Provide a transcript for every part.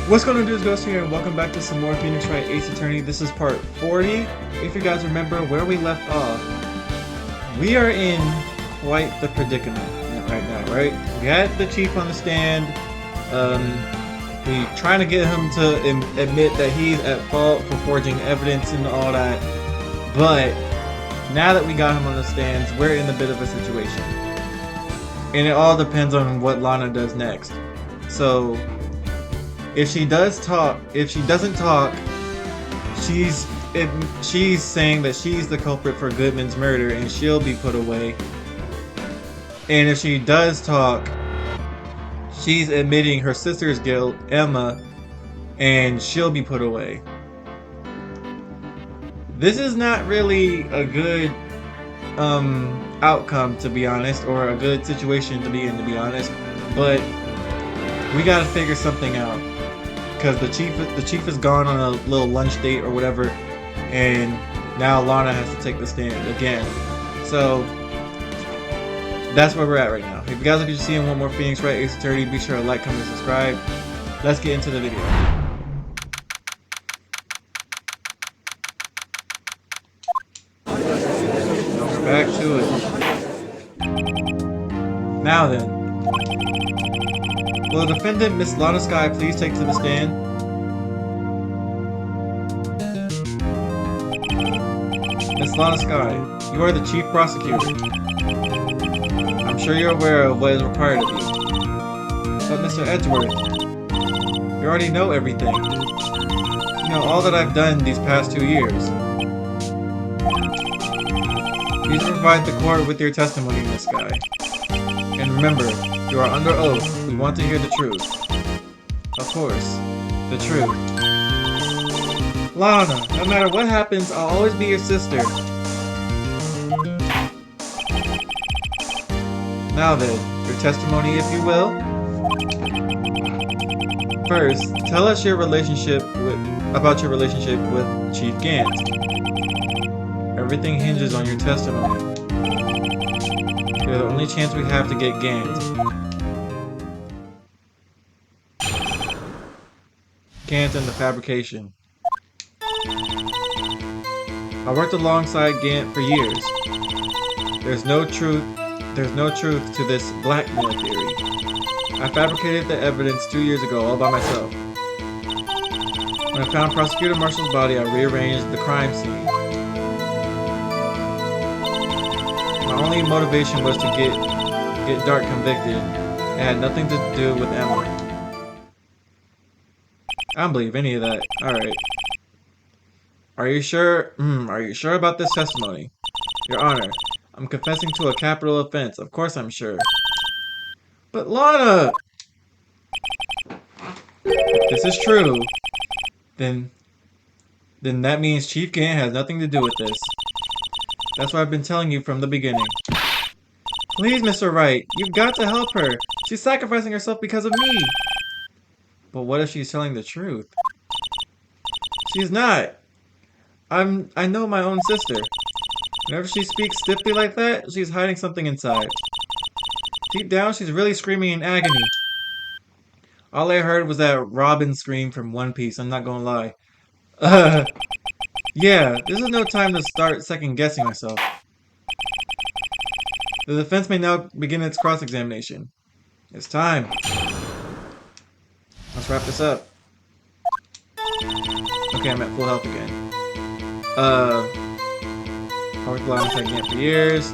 What's going on, dudes? Ghxst here, and welcome back to some more Phoenix Wright Ace Attorney. This is part 40. If you guys remember where we left off, we are in quite the predicament right now, right? We had the chief on the stand. We trying to get him to admit that he's at fault for forging evidence and all that. But now that we got him on the stands, we're in a bit of a situation, and it all depends on what Lana does next. So if she doesn't talk, she's saying that she's the culprit for Goodman's murder and she'll be put away. And if she does talk, she's admitting her sister's guilt, Emma, and she'll be put away. This is not really a good outcome, to be honest, or a good situation to be in, to be honest. But we gotta figure something out. Because the chief is gone on a little lunch date or whatever, and now Lana has to take the stand again. So that's where we're at right now. If you guys are interested in one more Phoenix Wright Ace Attorney, be sure to like, comment, and subscribe. Let's get into the video. Back to it. Now then. Will the defendant, Miss Lana Skye, please take to the stand? Miss Lana Skye, you are the chief prosecutor. I'm sure you're aware of what is required of you. But Mr. Edgeworth, you already know everything. You know all that I've done these past 2 years. Please provide the court with your testimony, Miss Skye. And remember, you are under oath. We want to hear the truth. Of course, the truth. Lana, no matter what happens, I'll always be your sister. Now then, your testimony, if you will. First, tell us about your relationship with Chief Ghxst. Everything hinges on your testimony. You're the only chance we have to get Ghxst. Ghxst and the fabrication. I worked alongside Ghxst for years. There's no truth to this blackmail theory. I fabricated the evidence 2 years ago all by myself. When I found Prosecutor Marshall's body, I rearranged the crime scene. My only motivation was to get Dark convicted. It had nothing to do with Emma. I don't believe any of that. Alright. Are you sure? Are you sure about this testimony? Your Honor, I'm confessing to a capital offense. Of course I'm sure. But Lana! If this is true, then that means Chief Ghxst has nothing to do with this. That's what I've been telling you from the beginning. Please, Mr. Wright, you've got to help her. She's sacrificing herself because of me. But what if she's telling the truth? She's not. I know my own sister. Whenever she speaks stiffly like that, she's hiding something inside. Deep down, she's really screaming in agony. All I heard was that Robin scream from One Piece, I'm not gonna lie. Yeah, this is no time to start second-guessing myself. The defense may now begin its cross-examination. It's time. Let's wrap this up. Okay, I'm at full health again. I worked alongside Ghxst for years.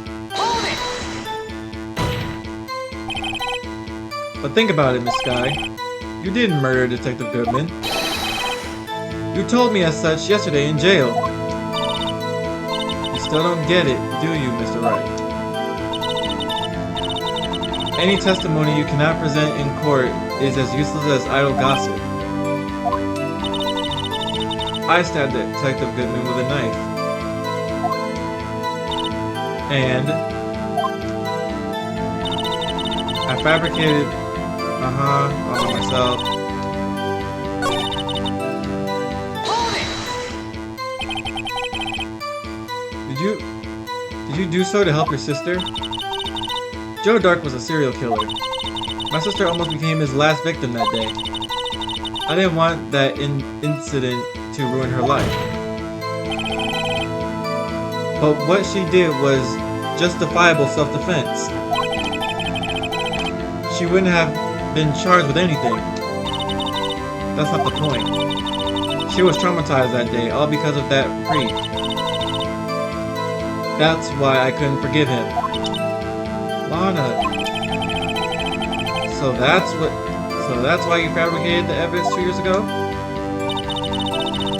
But think about it, Miss Skye. You didn't murder Detective Goodman. You told me as such yesterday in jail. You still don't get it, do you, Mr. Wright? Any testimony you cannot present in court is as useless as idle gossip. I stabbed Detective Goodman with a knife. And I fabricated, all by myself. Did you do so to help your sister? Joe Dark was a serial killer. My sister almost became his last victim that day. I didn't want that incident to ruin her life. But what she did was justifiable self-defense. She wouldn't have been charged with anything. That's not the point. She was traumatized that day, all because of that freak. That's why I couldn't forgive him. Lana. So that's why you fabricated the evidence 2 years ago?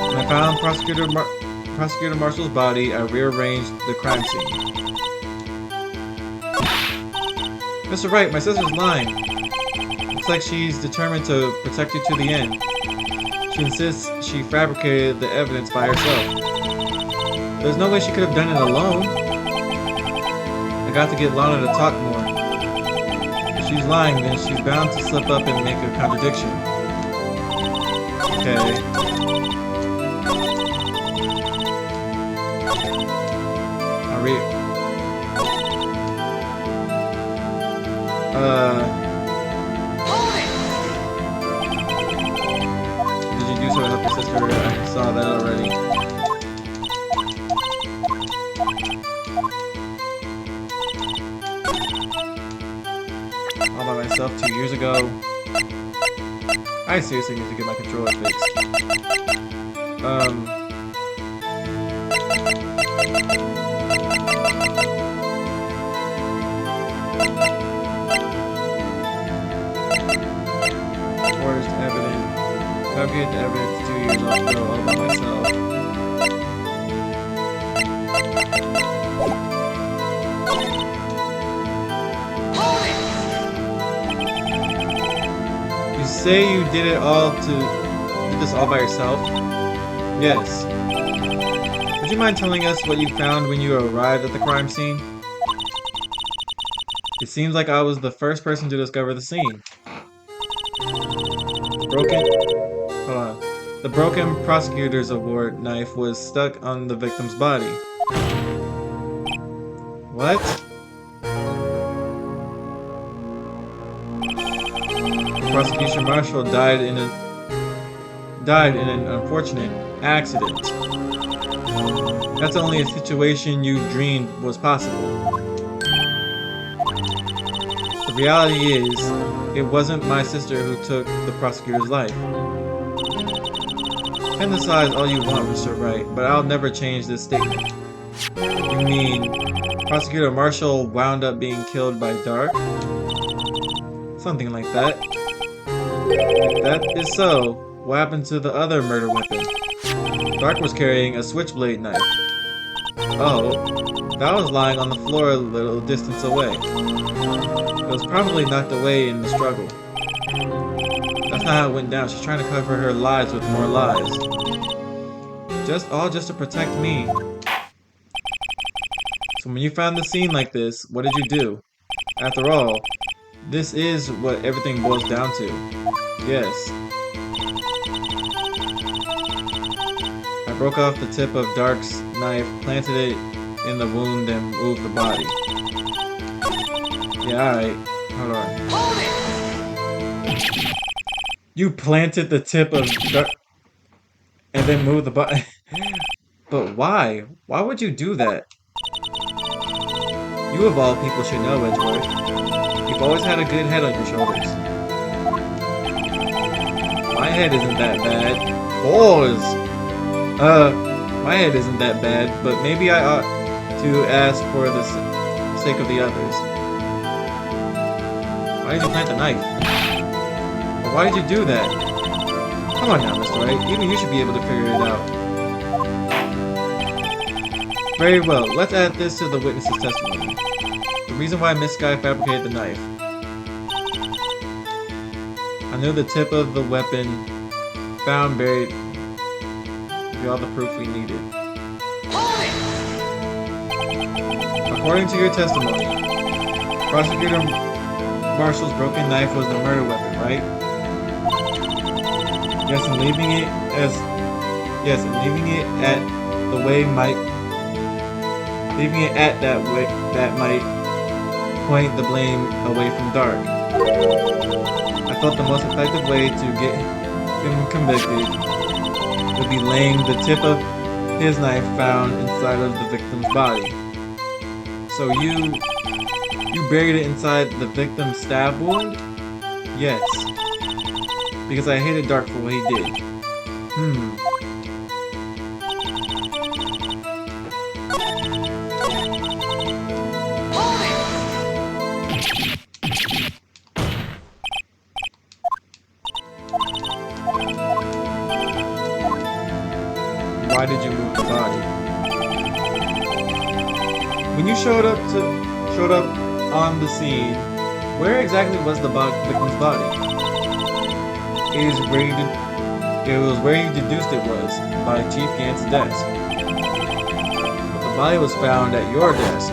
When I found Prosecutor Marshall's body, I rearranged the crime scene. Mr. Wright, my sister's lying. Looks like she's determined to protect you to the end. She insists she fabricated the evidence by herself. There's no way she could have done it alone. I got to get Lana to talk more. If she's lying, then she's bound to slip up and make a contradiction. Okay. Did you do so to help your sister? I saw that already. All by myself 2 years ago. I seriously need to get my controller fixed. Forged evidence. Fabricated the evidence 2 years ago all by myself. You say you did this all by yourself? Yes. Would you mind telling us what you found when you arrived at the crime scene? It seems like I was the first person to discover the scene. The broken prosecutor's award knife was stuck on the victim's body. What? The prosecution marshal died in an unfortunate accident. That's only a situation you dreamed was possible. The reality is, it wasn't my sister who took the prosecutor's life. Fantasize all you want, Mr. Wright, but I'll never change this statement. You mean, Prosecutor Marshall wound up being killed by Dark? Something like that. If that is so, what happened to the other murder weapon? Dark was carrying a switchblade knife. Oh, that was lying on the floor a little distance away. It was probably knocked away in the struggle. That's not how it went down. She's trying to cover her lies with more lies. All just to protect me. So when you found the scene like this, what did you do? After all, this is what everything boils down to. Yes. I broke off the tip of Dark's knife, planted it in the wound, and moved the body. Yeah, alright. Hold on. You planted the tip of Dark and then moved the body. But why? Why would you do that? You of all people should know, Edgeworth. You've always had a good head on your shoulders. My head isn't that bad. Pause! My head isn't that bad, but maybe I ought to ask for the sake of the others. Why did you plant the knife? Or why did you do that? Come on now, Mr. Wright. Even you should be able to figure it out. Very well. Let's add this to the witness's testimony. The reason why Miss Sky fabricated the knife. I knew the tip of the weapon found buried be all the proof we needed. According to your testimony, Prosecutor Marshall's broken knife was the murder weapon, right? Yes, and leaving it at that might point the blame away from Dark. I felt the most effective way to been convicted, would be laying the tip of his knife found inside of the victim's body. So you buried it inside the victim's stab wound? Yes. Because I hated Dark for what he did. Why did you move the body? When you showed up on the scene, where exactly was the victim's body? It was where you deduced it was, by Chief Ghxst's desk. But the body was found at your desk.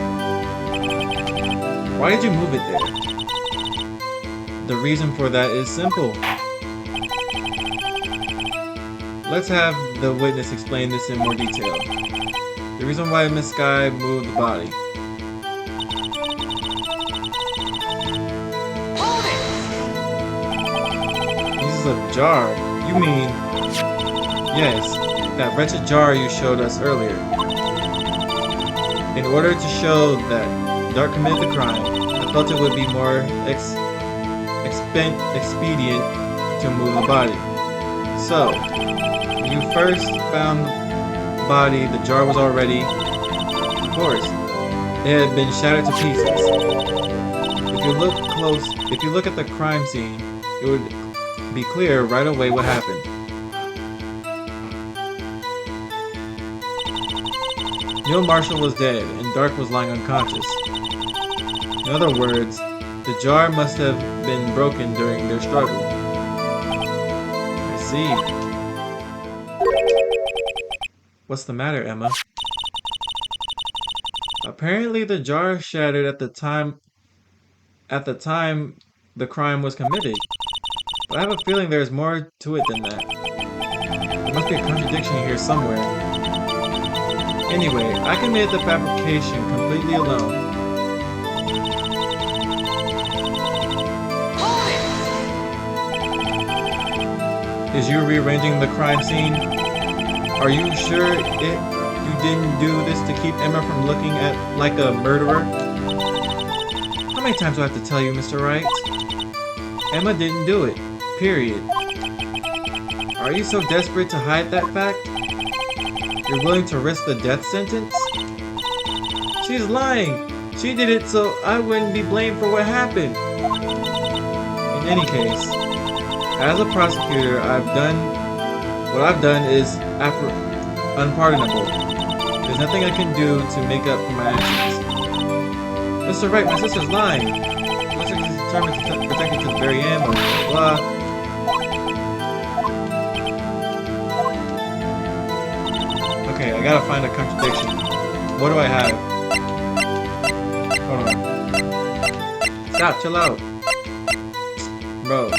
Why did you move it there? The reason for that is simple. Let's have the witness explain this in more detail. The reason why Miss Sky moved the body. Uses a jar. You mean... Yes, that wretched jar you showed us earlier. In order to show that Dark committed the crime, I felt it would be more expedient to move the body. So, when you first found the body, the jar was already, of course, it had been shattered to pieces. If you look at the crime scene, it would be clear right away what happened. Neil Marshall was dead, and Dark was lying unconscious. In other words, the jar must have been broken during their struggle. I see. What's the matter, Emma? Apparently the jar shattered at the time the crime was committed. But I have a feeling there's more to it than that. There must be a contradiction here somewhere. Anyway, I committed the fabrication completely alone. Is you rearranging the crime scene? Are you sure you didn't do this to keep Emma from looking like a murderer? How many times do I have to tell you, Mr. Wright? Emma didn't do it. Period. Are you so desperate to hide that fact? You're willing to risk the death sentence? She's lying! She did it so I wouldn't be blamed for what happened. In any case, as a prosecutor, what I've done is unpardonable. There's nothing I can do to make up for my actions. Mr. Wright, my sister's lying. Looks like she's determined to protect you to the very end, blah blah blah. Okay, I gotta find a contradiction. What do I have? Hold on. Stop, chill out. Bro.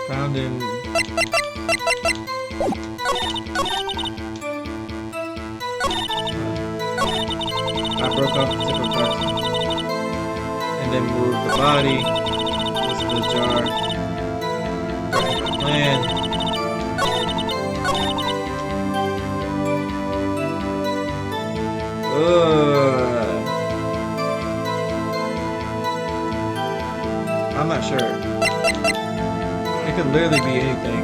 Found in... I broke off the tip of Dark's and then moved the body. This is the jar. That's my plan. I'm not sure. It could literally be anything.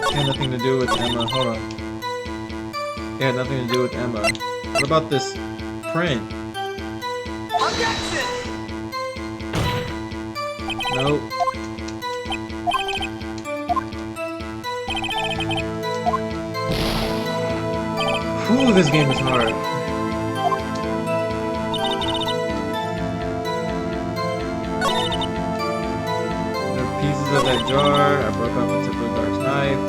It had nothing to do with Emma. Hold on. It had nothing to do with Emma. What about this print? Objection! Nope. Whew, this game is hard. The pieces of that jar. I broke off the tip of Dark's knife.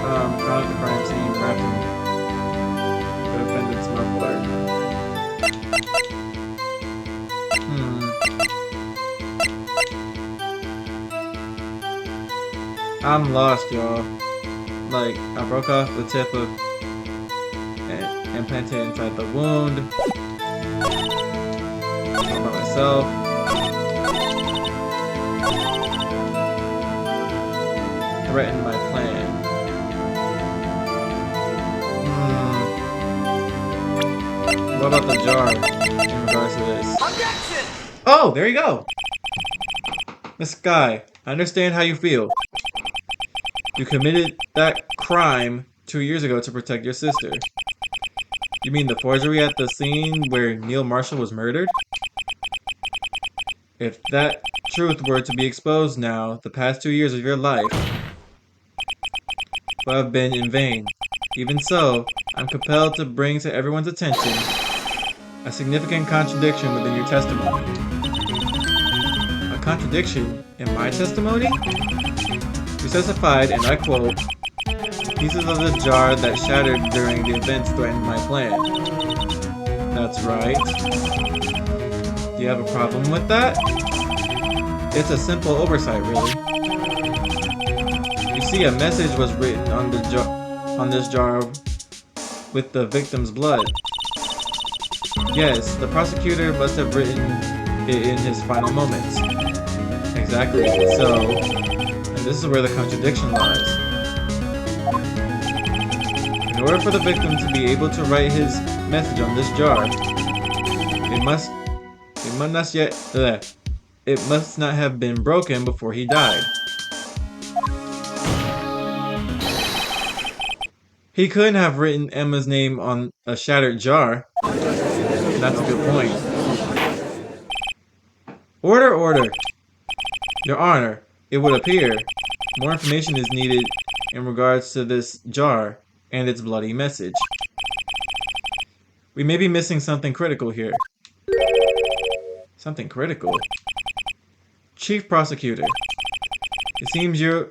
Found at the crime scene, wrapped in the defendant's muffler. I'm lost, y'all. Like, I broke off the tip of and implanted it inside the wound. All by myself. Threatened my plan. What about the jar in regards to this? Objection! Oh, there you go! Miss Sky, I understand how you feel. You committed that crime 2 years ago to protect your sister. You mean the forgery at the scene where Neil Marshall was murdered? If that truth were to be exposed now, the past 2 years of your life would have been in vain. Even so, I'm compelled to bring to everyone's attention a significant contradiction within your testimony. A contradiction in my testimony? You testified, and I quote, "Pieces of the jar that shattered during the events threatened my plan." That's right. Do you have a problem with that? It's a simple oversight, really. You see, a message was written on this jar with the victim's blood. Yes, the prosecutor must have written it in his final moments. Exactly. So, and this is where the contradiction lies. In order for the victim to be able to write his message on this jar, it must not have been broken before he died. He couldn't have written Emma's name on a shattered jar. That's a good point. Order, order. Your Honor, it would appear more information is needed in regards to this jar and its bloody message. We may be missing something critical here. Something critical? Chief Prosecutor, it seems you're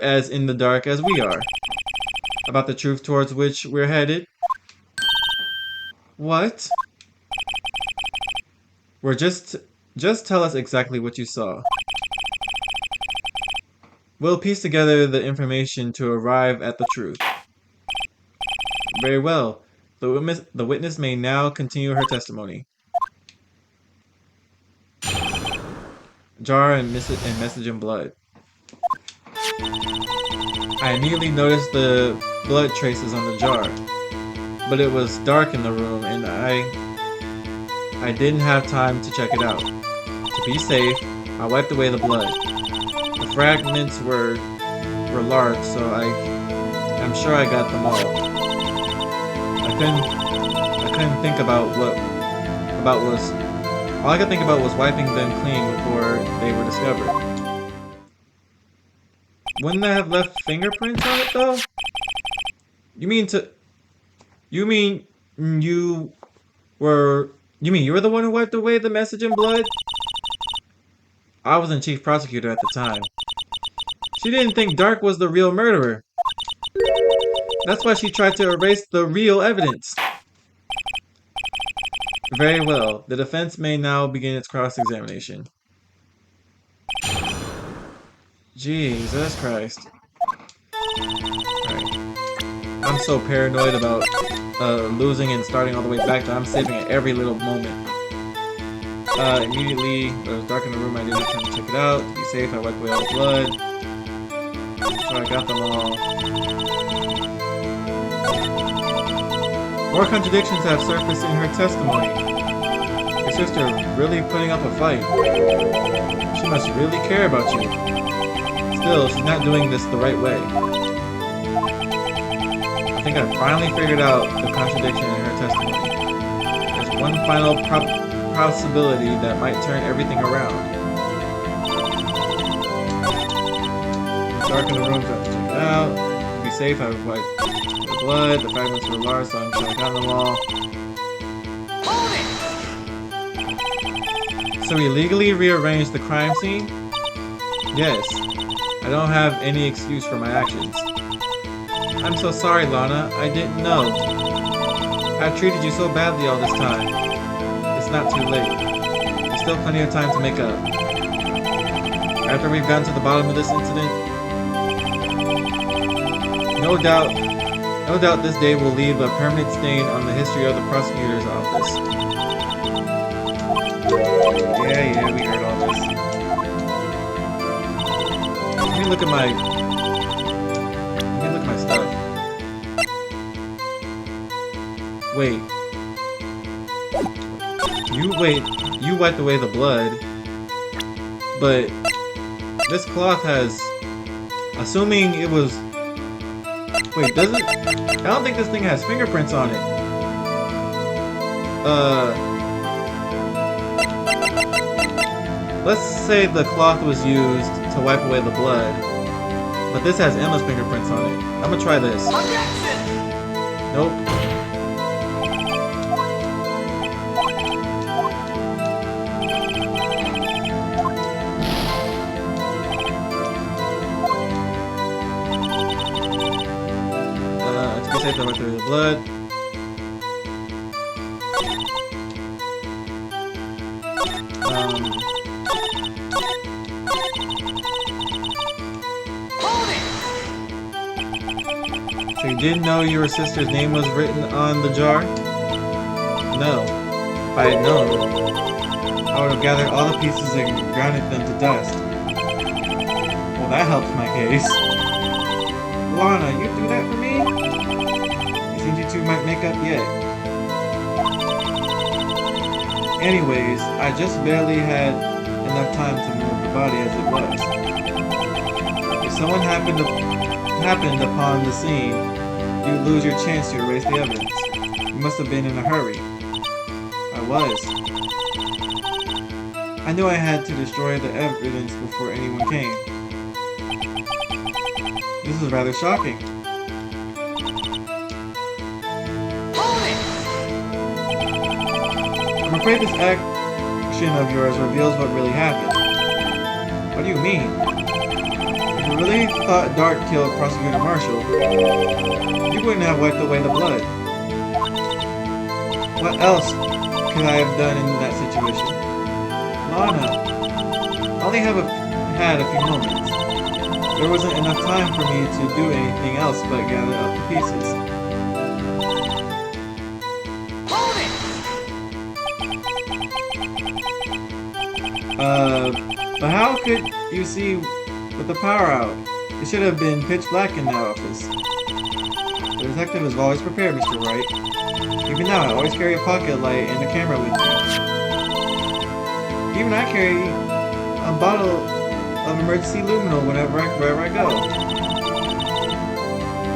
as in the dark as we are about the truth towards which we're headed. What? Just tell us exactly what you saw. We'll piece together the information to arrive at the truth. Very well. The witness may now continue her testimony. Jar and message in blood. I immediately noticed the blood traces on the jar, but it was dark in the room and I didn't have time to check it out. To be safe, I wiped away the blood. The fragments were large, so I'm sure I got them all. I couldn't think about all I could think about was wiping them clean before they were discovered. Wouldn't that have left fingerprints on it though? You mean you were the one who wiped away the message in blood? I wasn't chief prosecutor at the time. She didn't think Dark was the real murderer. That's why she tried to erase the real evidence. Very well. The defense may now begin its cross-examination. Jesus Christ. Alright. I'm so paranoid about losing and starting all the way back that I'm saving at every little moment. Immediately, when it was dark in the room, I didn't have time to check it out. To be safe, I wiped away all the blood. So I got them all. More contradictions have surfaced in her testimony. Your sister really putting up a fight. She must really care about you. Still, she's not doing this the right way. I think I finally figured out the contradiction in her testimony. There's one final possibility that might turn everything around. It's dark in the room, so I have to check it out. To be safe, I would wipe the blood. The fragments were large, so I'm sure I got them all. So we legally rearranged the crime scene? Yes. I don't have any excuse for my actions. I'm so sorry, Lana. I didn't know. I've treated you so badly all this time. It's not too late. There's still plenty of time to make up. After we've gotten to the bottom of this incident, no doubt this day will leave a permanent stain on the history of the prosecutor's office. Yeah, we heard all this. Let me look at my stuff. Wait. You wiped away the blood, but this cloth has, assuming it was, wait, does it? I don't think this thing has fingerprints on it. Let's say the cloth was used to wipe away the blood, but this has Emma's fingerprints on it. I'm gonna try this. Nope. To be safe, I went through the blood. So you didn't know your sister's name was written on the jar? No. If I had known, I would have gathered all the pieces and grounded them to dust. Well, that helps my case. Lana, you do that for me? It seems you two might make up yet. Anyways, I just barely had enough time to move the body as it was. If someone happened upon the scene, you'd lose your chance to erase the evidence. You must have been in a hurry. I was. I knew I had to destroy the evidence before anyone came. This is rather shocking. I'm afraid this action of yours reveals what really happened. What do you mean? If you really thought Dart killed Prosecutor Marshall, you wouldn't have wiped away the blood. What else could I have done in that situation? Lana, I only had a few moments. There wasn't enough time for me to do anything else but gather up the pieces. But how could you see with the power out? It should have been pitch black in that office. The detective is always prepared, Mr. Wright. Even now, I always carry a pocket light and a camera with me. Even I carry a bottle of emergency luminol wherever I go.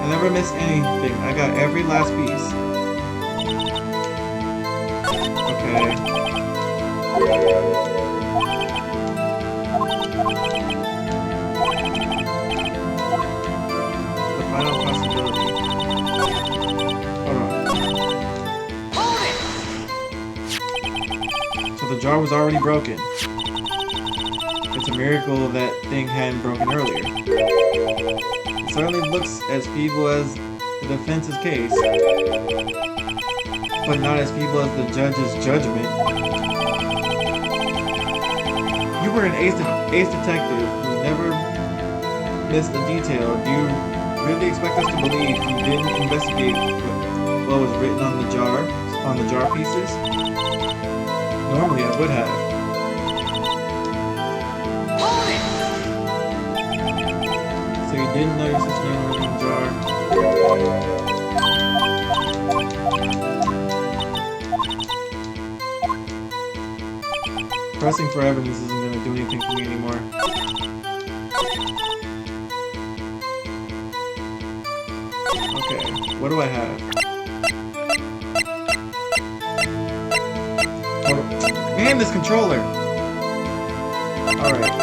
I never miss anything. I got every last piece. Okay. The final possibility. Hold on. So the jar was already broken. It's a miracle that thing hadn't broken earlier. It certainly looks as feeble as the defense's case, but not as feeble as the judge's judgment. You were an ace detective who never missed a detail. Do you really expect us to believe you didn't investigate what was written on the jar pieces? Normally I would have. So you didn't know your sister's name was in the jar? Pressing for evidence isn't going to do anything for me anymore. Okay, what do I have? Oh, man, this controller! Alright.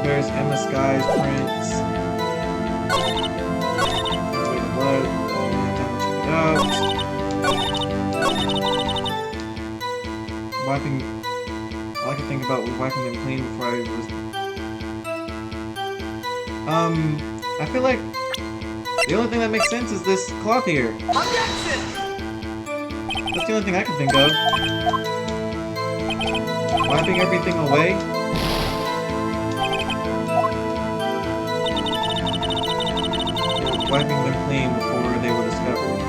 There's Emma Sky's prints. Wait, the blood. Time to check it out. Wiping. All I can think about was wiping them clean before I was I feel like the only thing that makes sense is this cloth here. That's the only thing I can think of. Wiping everything away? Wiping them clean before they were discovered.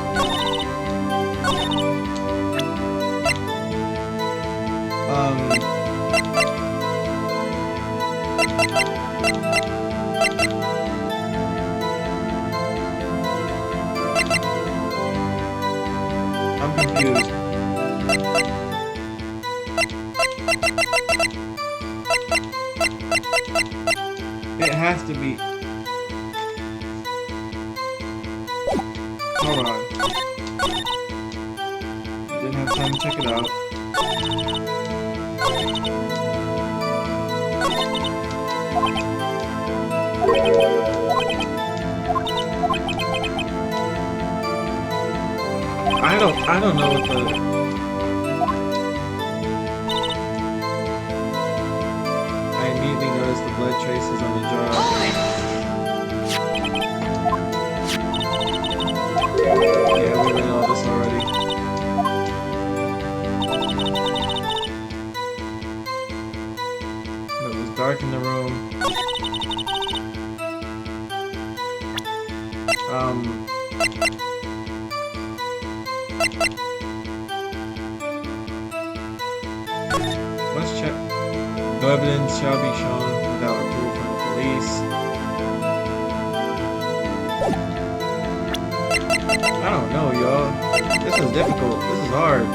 I'm confused. It has to be. Hold on. Didn't have time to check it out. I don't know what the... I immediately noticed the blood traces on the jar. Yeah, we read all this already. But it was dark in the room. Let's check. No evidence shall be shown without approval from the police. I don't know, y'all. This is difficult. This is hard.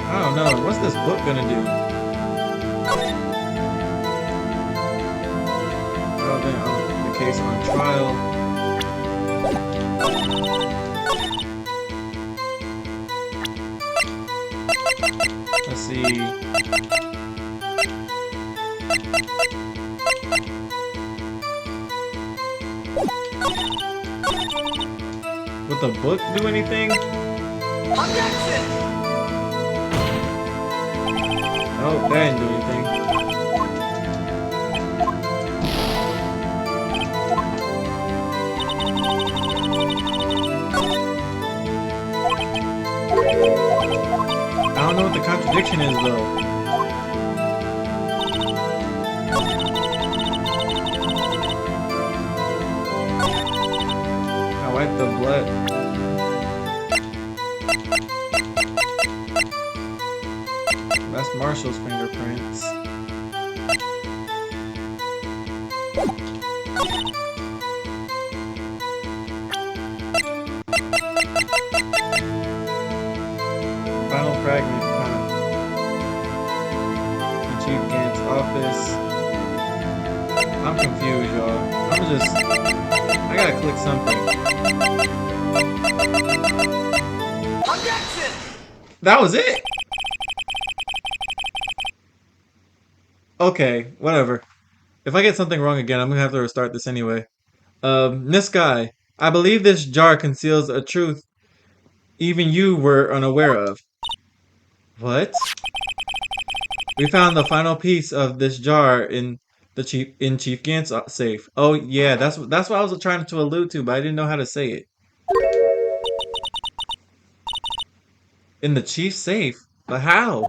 I don't know. What's this book gonna do? Relevant on the case on trial. Let's see. Would the book do anything? Oh, that didn't do anything. I don't know what the contradiction is, though. I wiped the blood. That's Marshall's fingerprints. Final fragment found in Chief Gant's office. I'm confused, y'all. I gotta click something. That was it? Okay, whatever. If I get something wrong again, I'm gonna have to restart this anyway. This guy. I believe this jar conceals a truth even you were unaware of. What? We found the final piece of this jar in Chief Gant's safe. Oh yeah, that's what I was trying to allude to, but I didn't know how to say it. In the chief's safe? But how?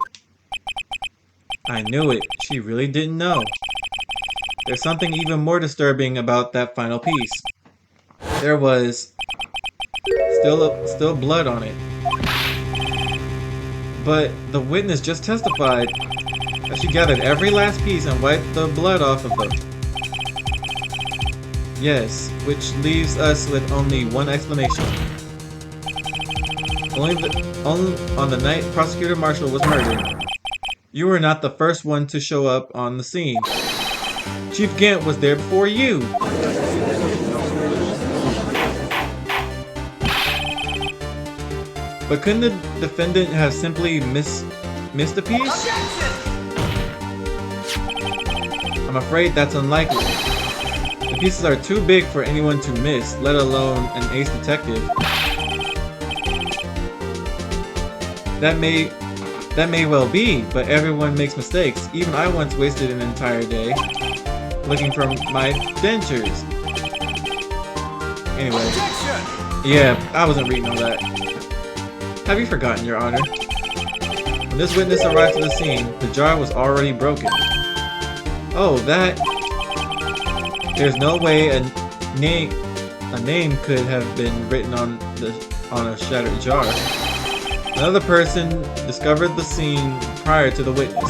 I knew it. She really didn't know. There's something even more disturbing about that final piece. There was still blood on it. But the witness just testified that she gathered every last piece and wiped the blood off of them. Yes, which leaves us with only one explanation. Only on the night Prosecutor Marshall was murdered, you were not the first one to show up on the scene. Chief Gant was there before you. But couldn't the defendant have simply missed a piece? I'm afraid that's unlikely. The pieces are too big for anyone to miss, let alone an ace detective. That may That may well be, but everyone makes mistakes. Even I once wasted an entire day looking for my dentures. Anyway. Yeah, I wasn't reading all that. Have you forgotten, Your Honor? When this witness arrived to the scene, the jar was already broken. Oh, that... There's no way a name could have been written on a shattered jar. Another person discovered the scene prior to the witness.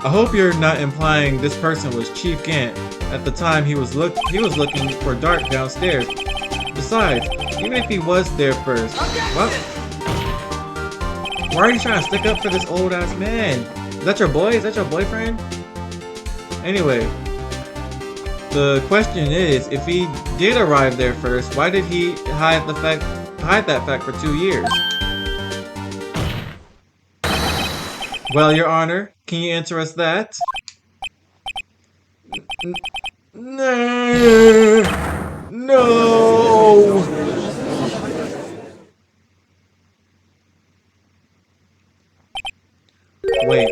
I hope you're not implying this person was Chief Gant. At the time, he was looking for Dark downstairs. Besides, even if he was there first, what? Why are you trying to stick up for this old ass man? Is that your boy? Is that your boyfriend? Anyway, the question is, if he did arrive there first, why did he hide that fact for 2 years? Well, Your Honor, can you answer us that? No! Wait.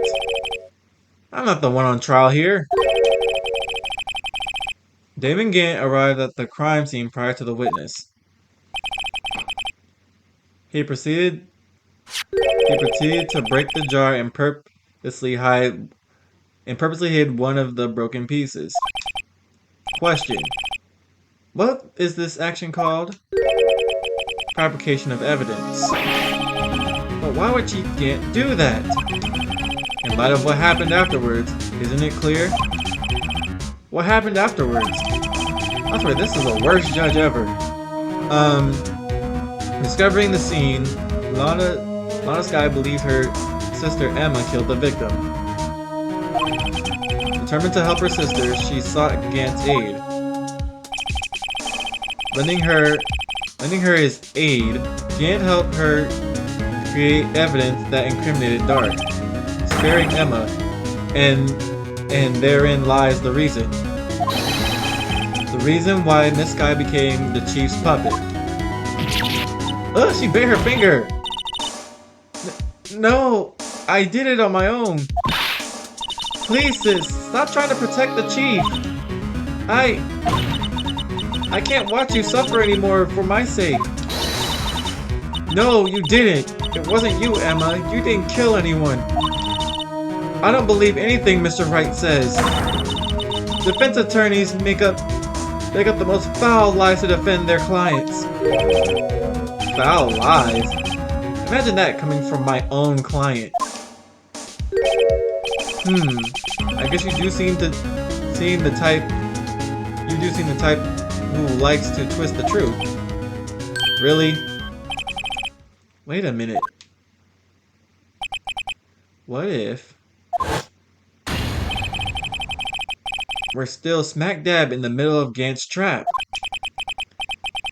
I'm not the one on trial here. Damon Gant arrived at the crime scene prior to the witness. He proceeded to break the jar and purposely hid one of the broken pieces. Question. What is this action called? Fabrication of evidence. But why would Chief Gant do that? In light of what happened afterwards, isn't it clear? What happened afterwards? I swear this is the worst judge ever. Discovering the scene, Lana Skye believed her sister Emma killed the victim. Determined to help her sister, she sought Gant's aid. Lending her his aid, Gant helped her create evidence that incriminated Dark, sparing Emma, and therein lies the reason. The reason why Miss Skye became the Chief's puppet. Ugh, she bit her finger! No, I did it on my own. Please, sis, stop trying to protect the Chief. I can't watch you suffer anymore for my sake. No, you didn't. It wasn't you, Emma. You didn't kill anyone. I don't believe anything Mr. Wright says. Defense attorneys make up the most foul lies to defend their clients. Foul lies? Imagine that coming from my own client. I guess you do seem the type who likes to twist the truth. Really? Wait a minute. What if we're still smack dab in the middle of Gant's trap?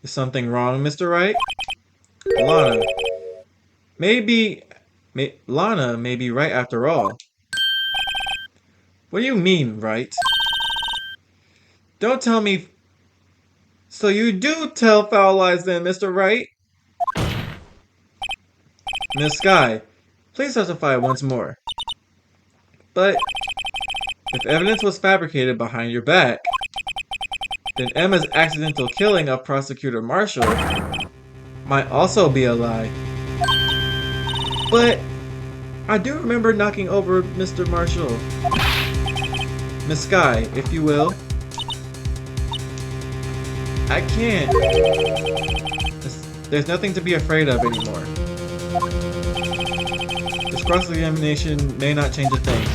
Is something wrong, Mr. Wright? Lana. Lana may be right after all. What do you mean, Wright? Don't tell me... So you do tell foul lies then, Mr. Wright? Miss Skye, please testify once more. But if evidence was fabricated behind your back, then Emma's accidental killing of Prosecutor Marshall might also be a lie. But I do remember knocking over Mr. Marshall. Miss Skye, if you will. I can't. There's nothing to be afraid of anymore. This cross-examination may not change a thing.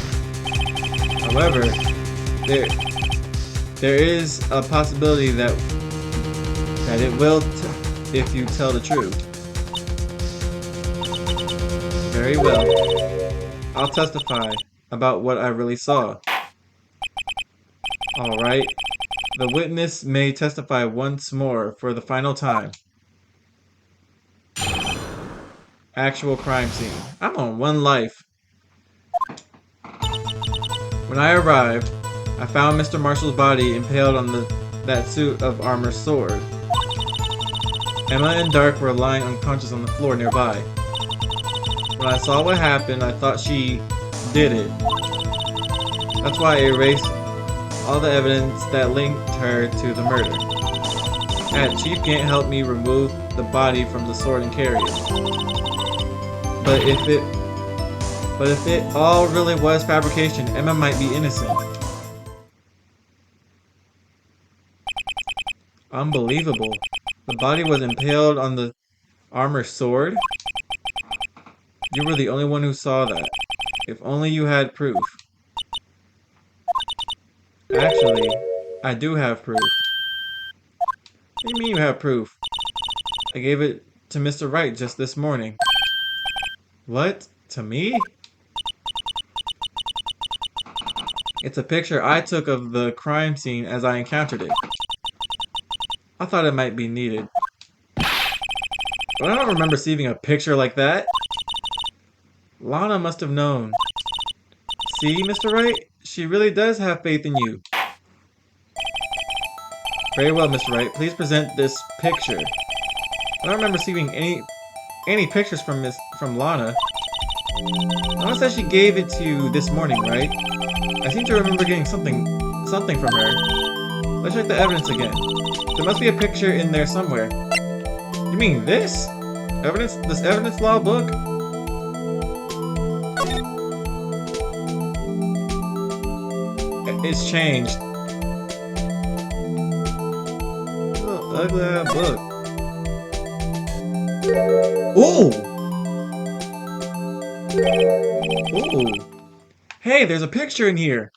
However, there is a possibility that it will if you tell the truth. Very well. I'll testify about what I really saw. Alright. The witness may testify once more for the final time. Actual crime scene. I'm on one life. When I arrived, I found Mr. Marshall's body impaled on that suit of armor sword. Emma and Dark were lying unconscious on the floor nearby. When I saw what happened, I thought she did it. That's why I erased all the evidence that linked her to the murder. And Chief can't help me remove the body from the sword and carry it. But if it all really was fabrication, Emma might be innocent. Unbelievable. The body was impaled on the armor sword? You were the only one who saw that. If only you had proof. Actually, I do have proof. What do you mean you have proof? I gave it to Mr. Wright just this morning. What? To me? It's a picture I took of the crime scene as I encountered it. I thought it might be needed. But I don't remember receiving a picture like that. Lana must have known. See, Mr. Wright? She really does have faith in you. Very well, Mr. Wright. Please present this picture. I don't remember receiving any pictures from Lana. Lana said she gave it to you this morning, right? I seem to remember getting something from her. Let's check the evidence again. There must be a picture in there somewhere. You mean this? This evidence law book? It's changed. Oh, ugly ass book. Ooh! Ooh! Hey, there's a picture in here.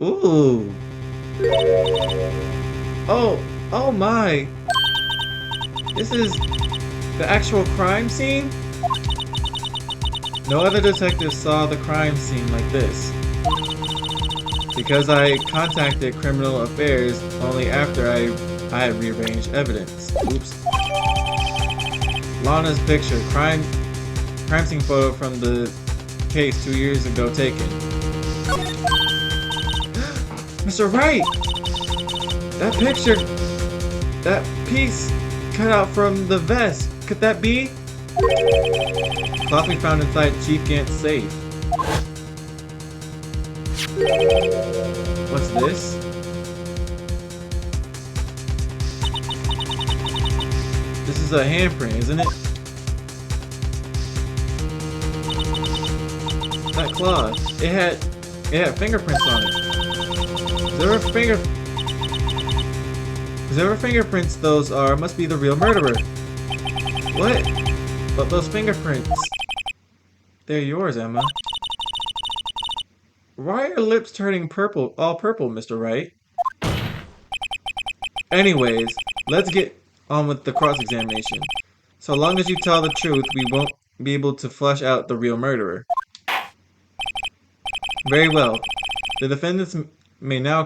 Ooh! Oh my! This is the actual crime scene? No other detective saw the crime scene like this. Because I contacted Criminal Affairs only after I had rearranged evidence. Oops. Lana's picture, crime scene photo from the case 2 years ago taken. Mr. Wright! That picture, that piece cut out from the vest, could that be? Cloth we found inside Chief Ghxst's safe. What's this? This is a handprint, isn't it? That cloth. It had fingerprints on it. Whatever fingerprints those are must be the real murderer. What? But those fingerprints. They're yours, Emma. Why are your lips turning purple, all purple, Mr. Wright? Anyways, let's get on with the cross-examination. So long as you tell the truth, we won't be able to flush out the real murderer. Very well. The defendants may now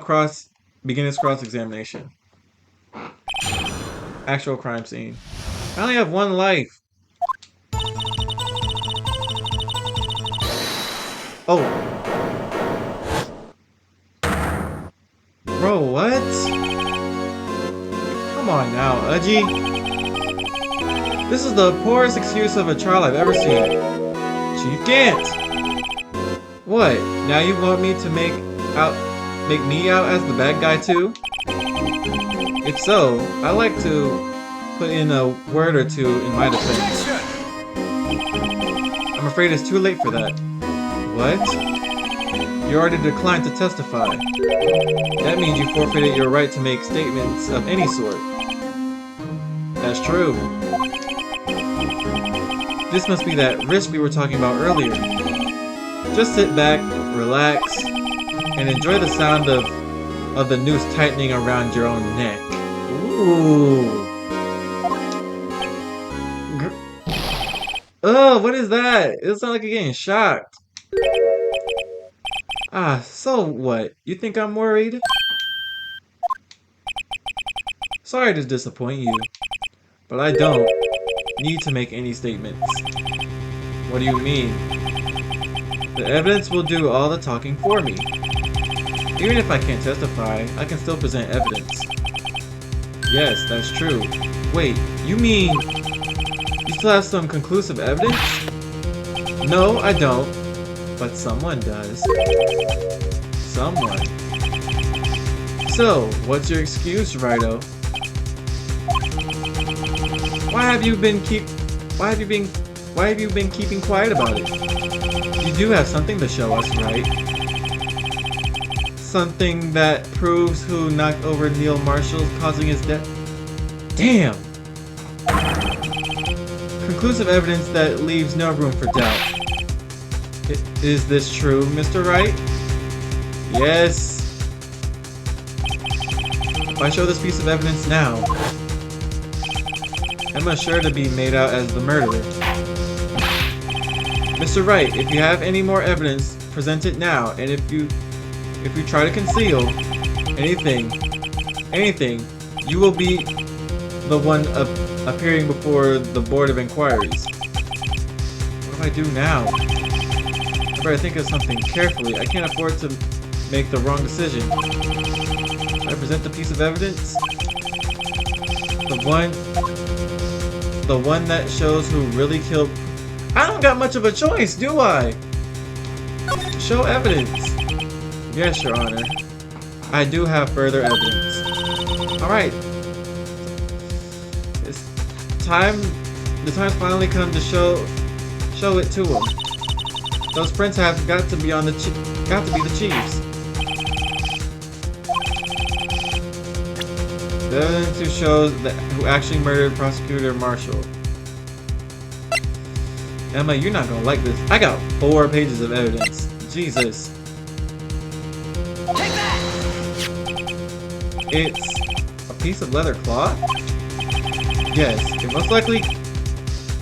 begin his cross-examination. Actual crime scene. I only have one life. Oh. Bro, what? Come on now, Udgy. This is the poorest excuse of a trial I've ever seen. Chief Ghxst! What? Now you want me to make me out as the bad guy too? If so, I'd like to put in a word or two in my defense. I'm afraid it's too late for that. What? You already declined to testify. That means you forfeited your right to make statements of any sort. That's true. This must be that risk we were talking about earlier. Just sit back, relax, and enjoy the sound of the noose tightening around your own neck. Ooh. Oh, what is that? It sounds like you're getting shocked. Ah, so what? You think I'm worried? Sorry to disappoint you, but I don't need to make any statements. What do you mean? The evidence will do all the talking for me. Even if I can't testify, I can still present evidence. Yes, that's true. Wait, you mean... still have some conclusive evidence? No, I don't. But someone does. Someone. So, what's your excuse, Righto? Why have you been keeping quiet about it? You do have something to show us, right? Something that proves who knocked over Neil Marshall, causing his death. Damn! Conclusive evidence that leaves no room for doubt. Is this true, Mr. Wright? Yes. If I show this piece of evidence now, Emma's sure to be made out as the murderer. Mr. Wright, if you have any more evidence, present it now, and if you try to conceal anything, you will be the one appearing before the Board of Inquiries. What do I do now? I better think of something carefully. I can't afford to make the wrong decision. Should I present the piece of evidence? The one that shows who really killed... I don't got much of a choice, do I? Show evidence. Yes, Your Honor. I do have further evidence. Alright. The time's finally come to show it to them. Those prints have got to be the Chiefs. The evidence who shows who actually murdered Prosecutor Marshall. Emma, you're not gonna like this. I got 4 pages of evidence. Jesus. Take that! It's a piece of leather cloth? Yes, it most likely...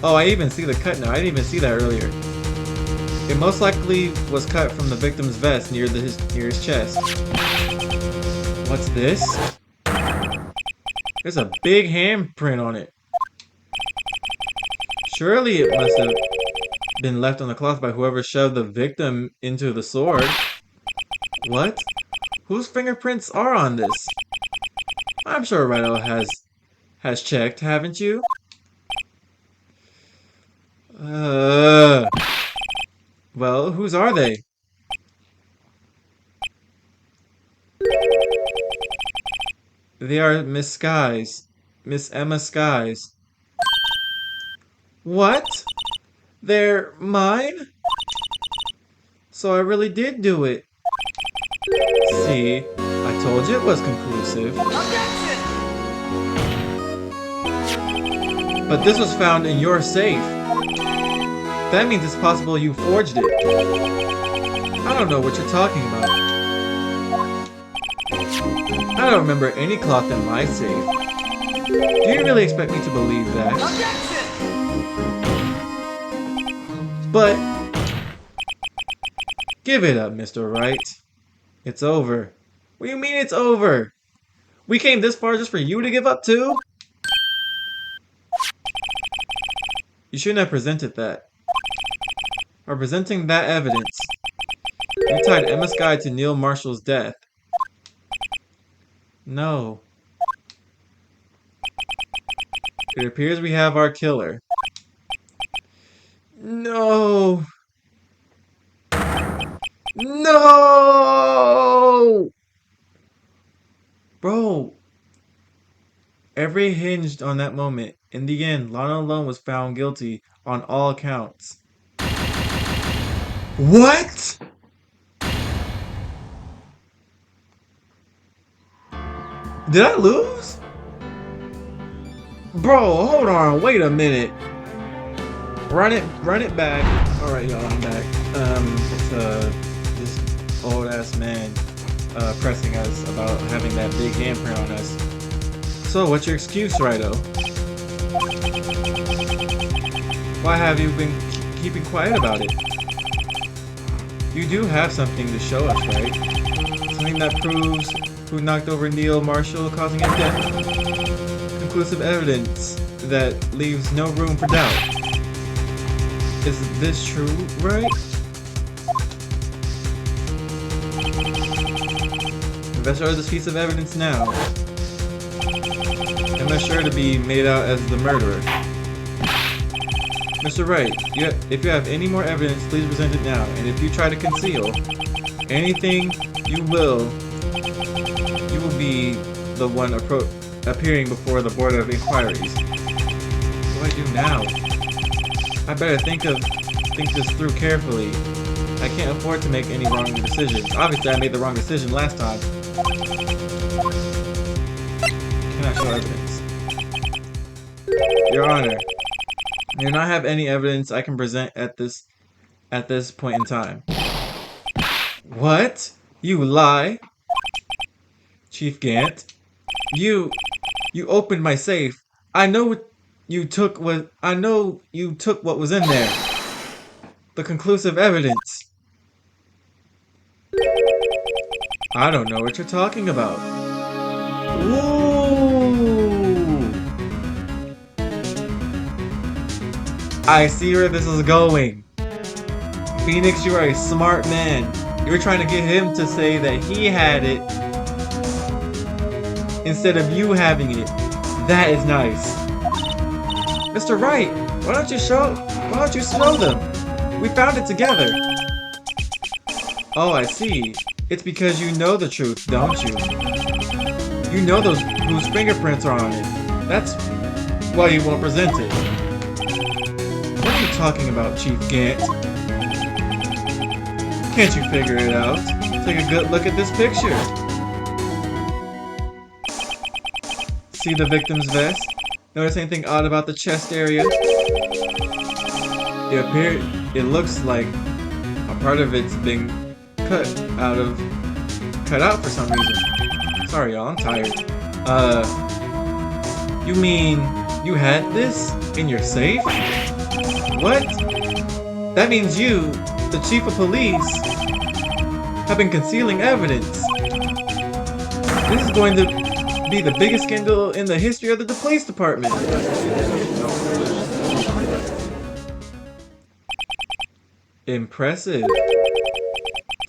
Oh, I even see the cut now. I didn't even see that earlier. It most likely was cut from the victim's vest near his chest. What's this? There's a big handprint on it. Surely it must have been left on the cloth by whoever shoved the victim into the sword. What? Whose fingerprints are on this? I'm sure Righto has checked, haven't you? Well, whose are they? They are Miss Sky's. Miss Emma Sky's. What? They're mine? So I really did do it. See, I told you it was conclusive. Objection! But this was found in your safe. That means it's possible you forged it. I don't know what you're talking about. I don't remember any cloth in my safe. Do you really expect me to believe that? Objection! But... Give it up, Mr. Wright. It's over. What do you mean it's over? We came this far just for you to give up too? You shouldn't have presented that. By presenting that evidence, you tied Emma Sky to Neil Marshall's death. No. It appears we have our killer. No! No! Bro. Every hinged on that moment. In the end, Lana alone was found guilty on all counts. What? Did I lose? Bro, hold on, wait a minute. Run it back. Alright, y'all, I'm back. It's this old ass man pressing us about having that big handprint on us. So, what's your excuse, Righto? Why have you been keeping quiet about it? You do have something to show us, right? Something that proves who knocked over Neil Marshall, causing his death. Conclusive evidence that leaves no room for doubt. Is this true, right? If I show this piece of evidence now, am I sure to be made out as the murderer? Mr. Wright, if you have any more evidence, please present it now. And if you try to conceal anything, you will be the one appearing before the Board of Inquiries. What do I do now? I better think this through carefully. I can't afford to make any wrong decisions. Obviously, I made the wrong decision last time. Cannot show evidence. Your Honor, I do not have any evidence I can present at this point in time. What? You lie? Chief Gant? You opened my safe. I know you took what was in there. The conclusive evidence. I don't know what you're talking about. Ooh. I see where this is going. Phoenix, you are a smart man. You're trying to get him to say that he had it instead of you having it. That is nice. Mr. Wright, why don't you show them? We found it together. Oh, I see. It's because you know the truth, don't you? You know whose fingerprints are on it. That's why you won't present it. What are you talking about, Chief Gant? Can't you figure it out? Take a good look at this picture. See the victim's vest? Notice anything odd about the chest area? It looks like a part of it's been cut out for some reason. Sorry y'all, I'm tired. You mean you had this in your safe? What? That means you, the chief of police, have been concealing evidence. This is going to be the biggest scandal in the history of the police department. Impressive.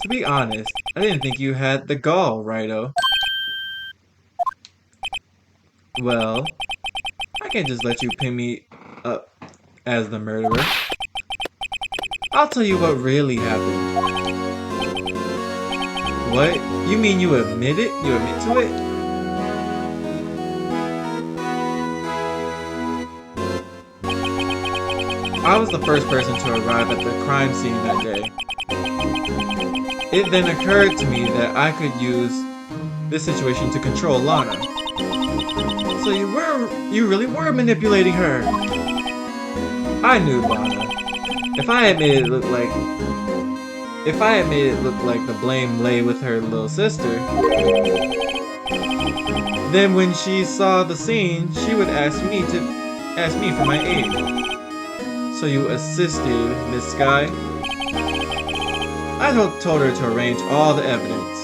To be honest, I didn't think you had the gall, Righto. Well, I can't just let you pin me up as the murderer. I'll tell you what really happened. What? You mean you admit it? You admit to it? I was the first person to arrive at the crime scene that day. It then occurred to me that I could use this situation to control Lana. So you really were manipulating her. I knew Lana. If I had made it look like the blame lay with her little sister, then when she saw the scene, she would ask me for my aid. So you assisted Miss Sky? I told her to arrange all the evidence.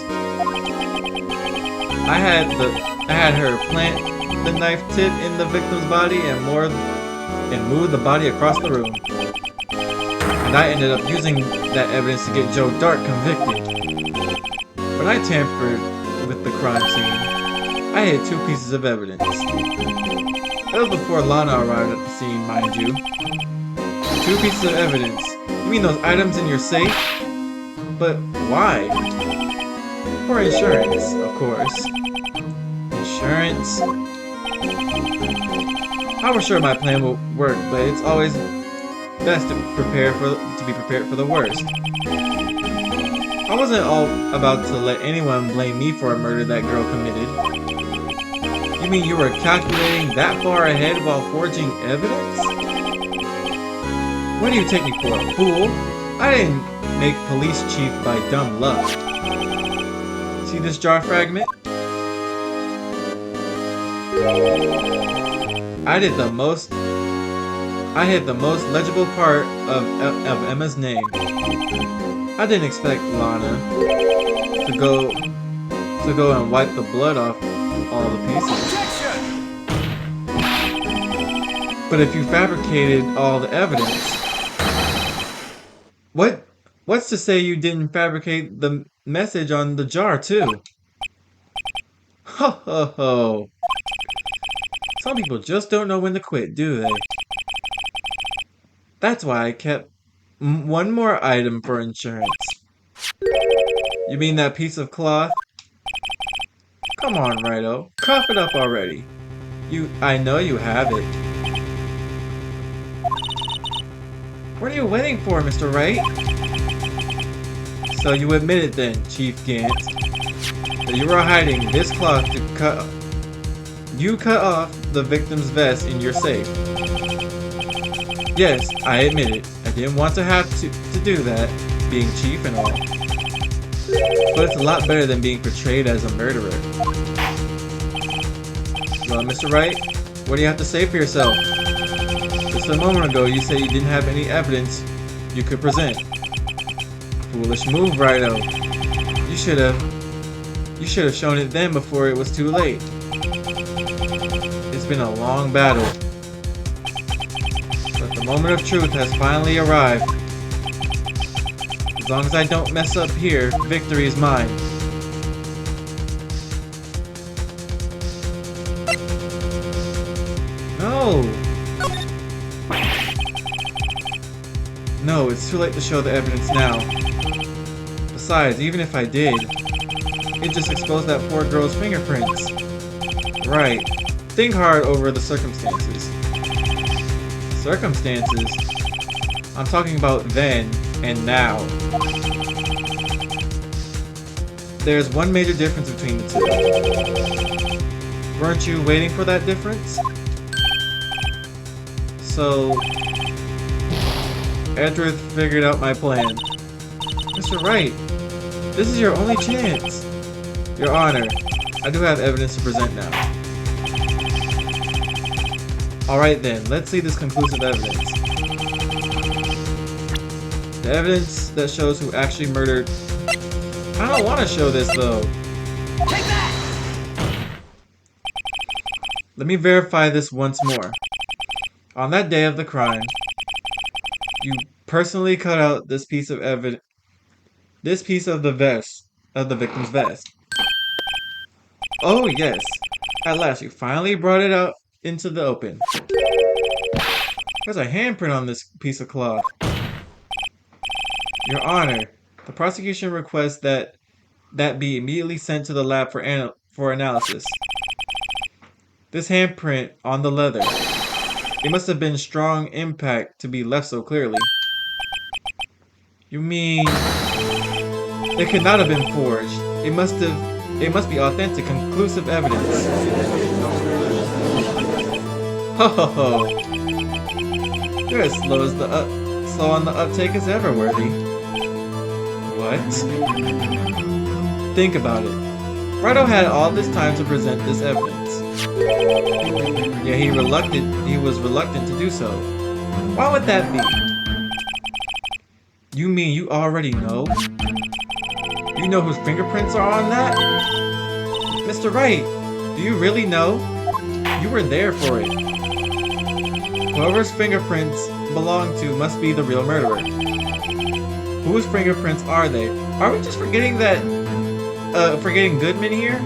I had her plant the knife tip in the victim's body and move the body across the room. And I ended up using that evidence to get Joe Dark convicted. When I tampered with the crime scene, I had 2 pieces of evidence. That was before Lana arrived at the scene, mind you. 2 pieces of evidence. You mean those items in your safe? But why? For insurance, of course. Insurance? I was sure my plan would work, but it's always best to be prepared for the worst. I wasn't all about to let anyone blame me for a murder that girl committed. You mean you were calculating that far ahead while forging evidence? What do you take me for, a fool? I didn't make police chief by dumb luck. See this jar fragment? I hit the most legible part of Emma's name. I didn't expect Lana to go and wipe the blood off all the pieces. But if you fabricated all the evidence, what's to say you didn't fabricate the message on the jar too? Ho ho ho. Some people just don't know when to quit, do they? That's why I kept one more item for insurance. You mean that piece of cloth? Come on, Righto. Cough it up already. I know you have it. What are you waiting for, Mr. Wright? So you admit it then, Chief Ghxst, that you were hiding this cloth to cut... You cut off the victim's vest in your safe. Yes, I admit it. I didn't want to have to do that, being chief and all. But it's a lot better than being portrayed as a murderer. Well, Mr. Wright, what do you have to say for yourself? Just a moment ago, you said you didn't have any evidence you could present. Foolish move, Righto. You should have shown it then before it was too late. It's been a long battle, but the moment of truth has finally arrived. As long as I don't mess up here, victory is mine. No! No, it's too late to show the evidence now. Besides, even if I did, it just exposed that poor girl's fingerprints. Right. Think hard over the circumstances. Circumstances? I'm talking about then and now. There's one major difference between the two. Weren't you waiting for that difference? So, Edward figured out my plan. Mr. Wright, this is your only chance. Your Honor, I do have evidence to present now. Alright then, let's see this conclusive evidence. The evidence that shows who actually murdered... I don't want to show this though. Take that! Let me verify this once more. On that day of the crime, you personally cut out this piece of evidence, this piece of the vest, of the victim's vest. Oh yes, at last you finally brought it out into the open. There's a handprint on this piece of cloth. Your Honor, the prosecution requests that be immediately sent to the lab for analysis. This handprint on the leather. It must have been strong impact to be left so clearly. You mean it could not have been forged. It must be authentic, conclusive evidence. Ho ho ho. You're as slow on the uptake as ever, Worthy. What? Think about it. Righto had all this time to present this evidence. Yet he was reluctant to do so. Why would that be? You mean you already know? You know whose fingerprints are on that? Mr. Wright, do you really know? You were there for it. Whoever's fingerprints belong to must be the real murderer. Whose fingerprints are they? Are we just forgetting Goodman here?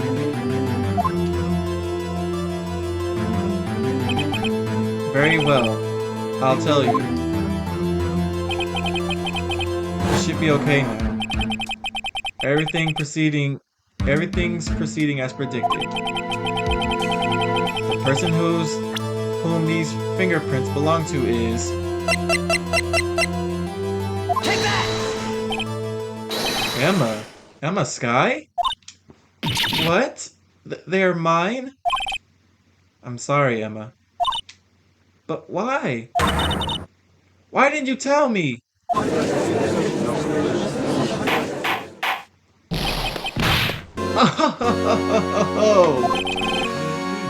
Very well. I'll tell you. It should be okay now. Everything's proceeding as predicted. The person whom these fingerprints belong to is... Take that! Emma Skye? What? They're mine? I'm sorry, Emma. But why? Why didn't you tell me?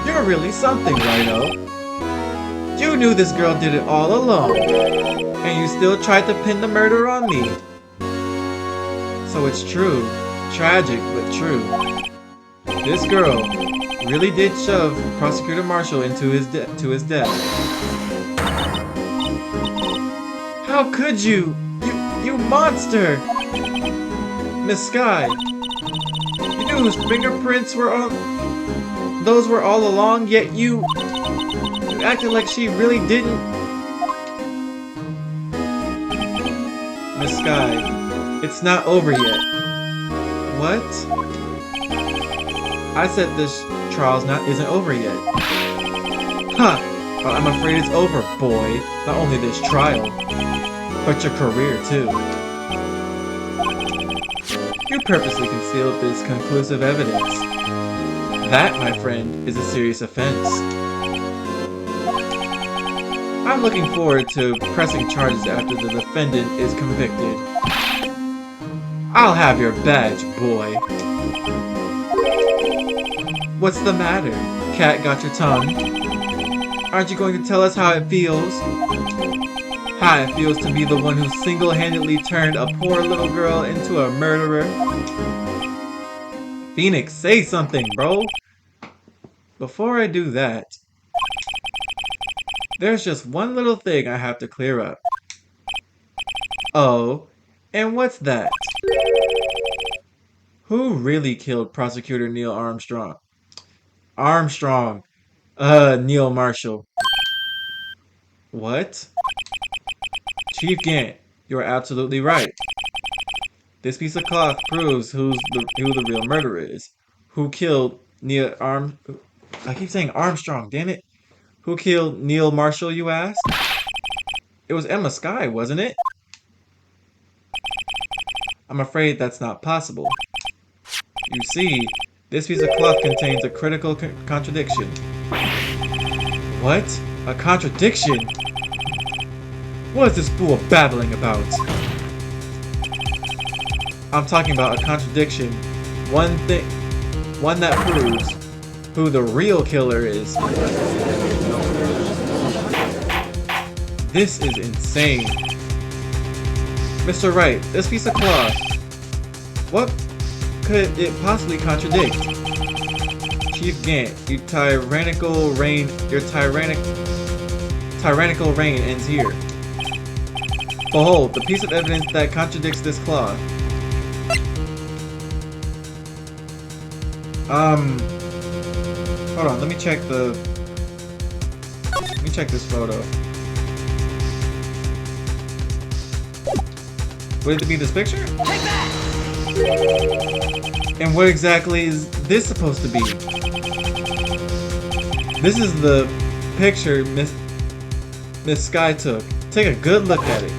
You're really something, Rhino. You knew this girl did it all along, and you still tried to pin the murder on me. So it's true. Tragic, but true. This girl really did shove Prosecutor Marshall into his death. How could you? You monster! Miss Skye, you knew whose fingerprints were on... Those were all along, yet you acted like she really didn't... Miss Sky, it's not over yet. What? I said this trial's isn't over yet. Huh, but I'm afraid it's over, boy. Not only this trial, but your career, too. You purposely concealed this conclusive evidence. That, my friend, is a serious offense. I'm looking forward to pressing charges after the defendant is convicted. I'll have your badge, boy. What's the matter? Cat got your tongue? Aren't you going to tell us how it feels? How it feels to be the one who single-handedly turned a poor little girl into a murderer? Phoenix, say something, bro! Before I do that, there's just one little thing I have to clear up. Oh, and what's that? Who really killed Prosecutor Neil Armstrong? Neil Marshall. What? Chief Gant, you're absolutely right. This piece of cloth proves who the real murderer is. Who killed I keep saying Armstrong, damn it. Who killed Neil Marshall, you ask? It was Emma Sky, wasn't it? I'm afraid that's not possible. You see, this piece of cloth contains a critical contradiction. What? A contradiction? What is this fool babbling about? I'm talking about a contradiction. One that proves who the real killer is. This is insane. Mr. Wright, this piece of cloth, what could it possibly contradict? Chief Gant, your tyrannical reign ends here. Behold, the piece of evidence that contradicts this cloth. Hold on, let me check this photo. Would it be this picture? Take that! And what exactly is this supposed to be? This is the picture Miss Sky took. Take a good look at it.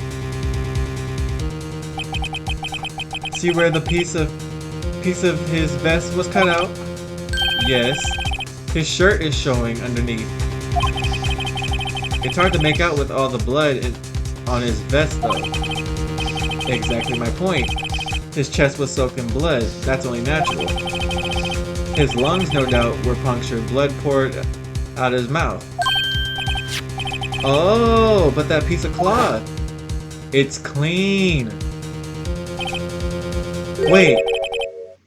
See where the piece of his vest was cut out? Yes. His shirt is showing underneath. It's hard to make out with all the blood on his vest though. Exactly my point. His chest was soaked in blood. That's only natural. His lungs, no doubt, were punctured. Blood poured out his mouth. Oh, but that piece of cloth. It's clean. Wait.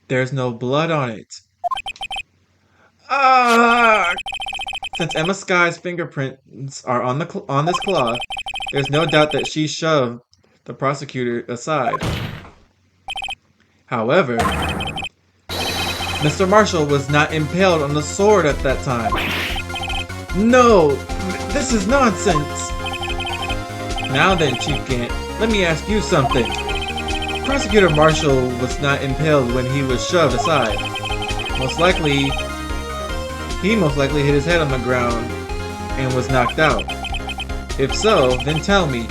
There's no blood on it. Ah! Since Emma Sky's fingerprints are on this cloth, there's no doubt that she shoved the prosecutor aside. However, Mr. Marshall was not impaled on the sword at that time. No! This is nonsense! Now then, Chief Gant, let me ask you something. Prosecutor Marshall was not impaled when he was shoved aside. He most likely hit his head on the ground and was knocked out. If so, then tell me,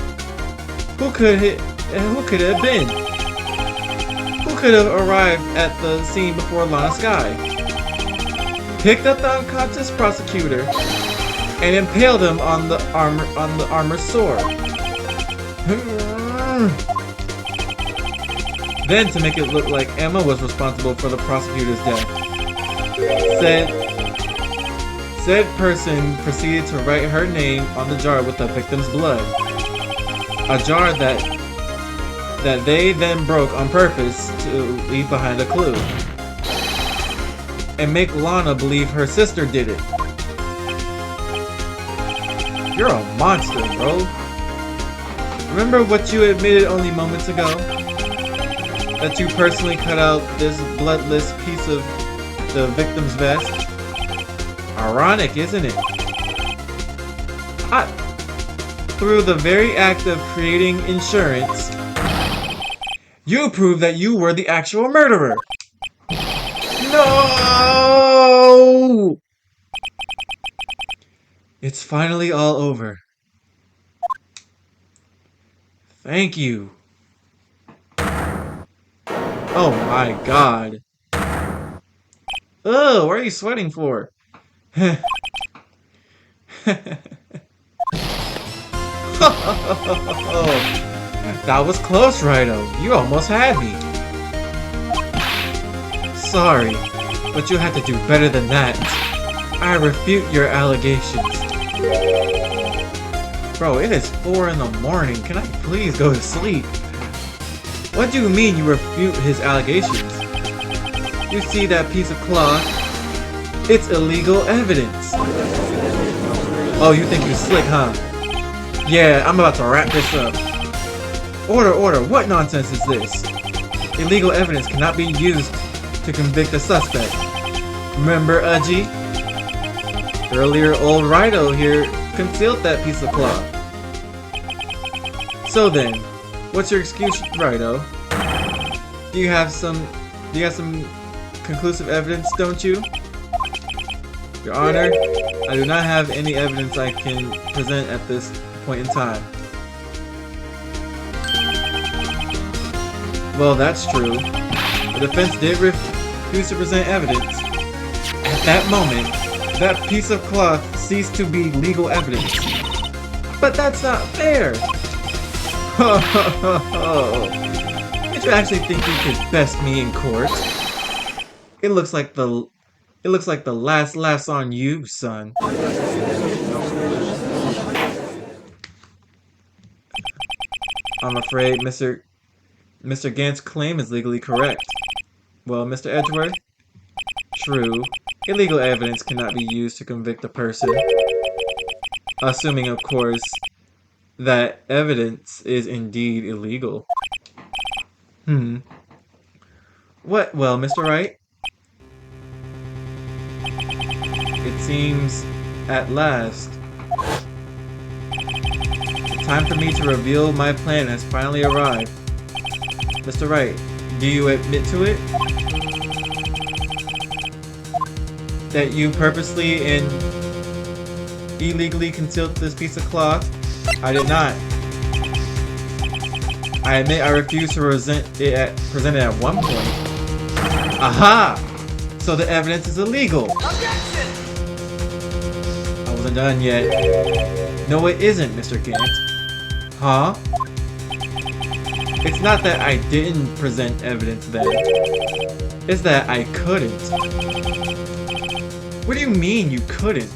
who could it have been? Who could have arrived at the scene before Lana Sky? Picked up the unconscious prosecutor and impaled him on the armor's sword. Then, to make it look like Emma was responsible for the prosecutor's death, said person proceeded to write her name on the jar with the victim's blood. A jar that they then broke on purpose to leave behind a clue. And make Lana believe her sister did it. You're a monster, bro. Remember what you admitted only moments ago? That you personally cut out this bloodless piece of the victim's vest? Ironic, isn't it? Through the very act of creating insurance, You proved that you were the actual murderer! No! It's finally all over. Thank you. Oh my god. Ugh, what are you sweating for? That was close, Righto. You almost had me. Sorry, but you had to do better than that. I refute your allegations. Bro, it is 4 in the morning. Can I please go to sleep? What do you mean you refute his allegations? You see that piece of cloth? It's illegal evidence. Oh, you think you're slick, huh? Yeah, I'm about to wrap this up. Order, what nonsense is this? Illegal evidence cannot be used to convict a suspect. Remember, Udgy? Earlier, old Righto here concealed that piece of cloth. So then, what's your excuse, Righto? Do you have some conclusive evidence, don't you? Your Honor, I do not have any evidence I can present at this point in time. Well, that's true. The defense did refuse to present evidence. At that moment, that piece of cloth ceased to be legal evidence. But that's not fair! Did you actually think you could best me in court? It looks like the last laugh's on you, son. I'm afraid Mr. Gant's claim is legally correct. Well, Mr. Edgeworth? True. Illegal evidence cannot be used to convict a person. Assuming, of course, that evidence is indeed illegal. What? Well, Mr. Wright? It seems, at last, the time for me to reveal my plan has finally arrived. Mr. Wright, do you admit to it? That you purposely and illegally concealed this piece of cloth? I did not. I admit I refused to present it at one point. Aha! So the evidence is illegal. Objection! I wasn't done yet. No, it isn't, Mr. Gant. Huh? It's not that I didn't present evidence then. It's that I couldn't. What do you mean you couldn't?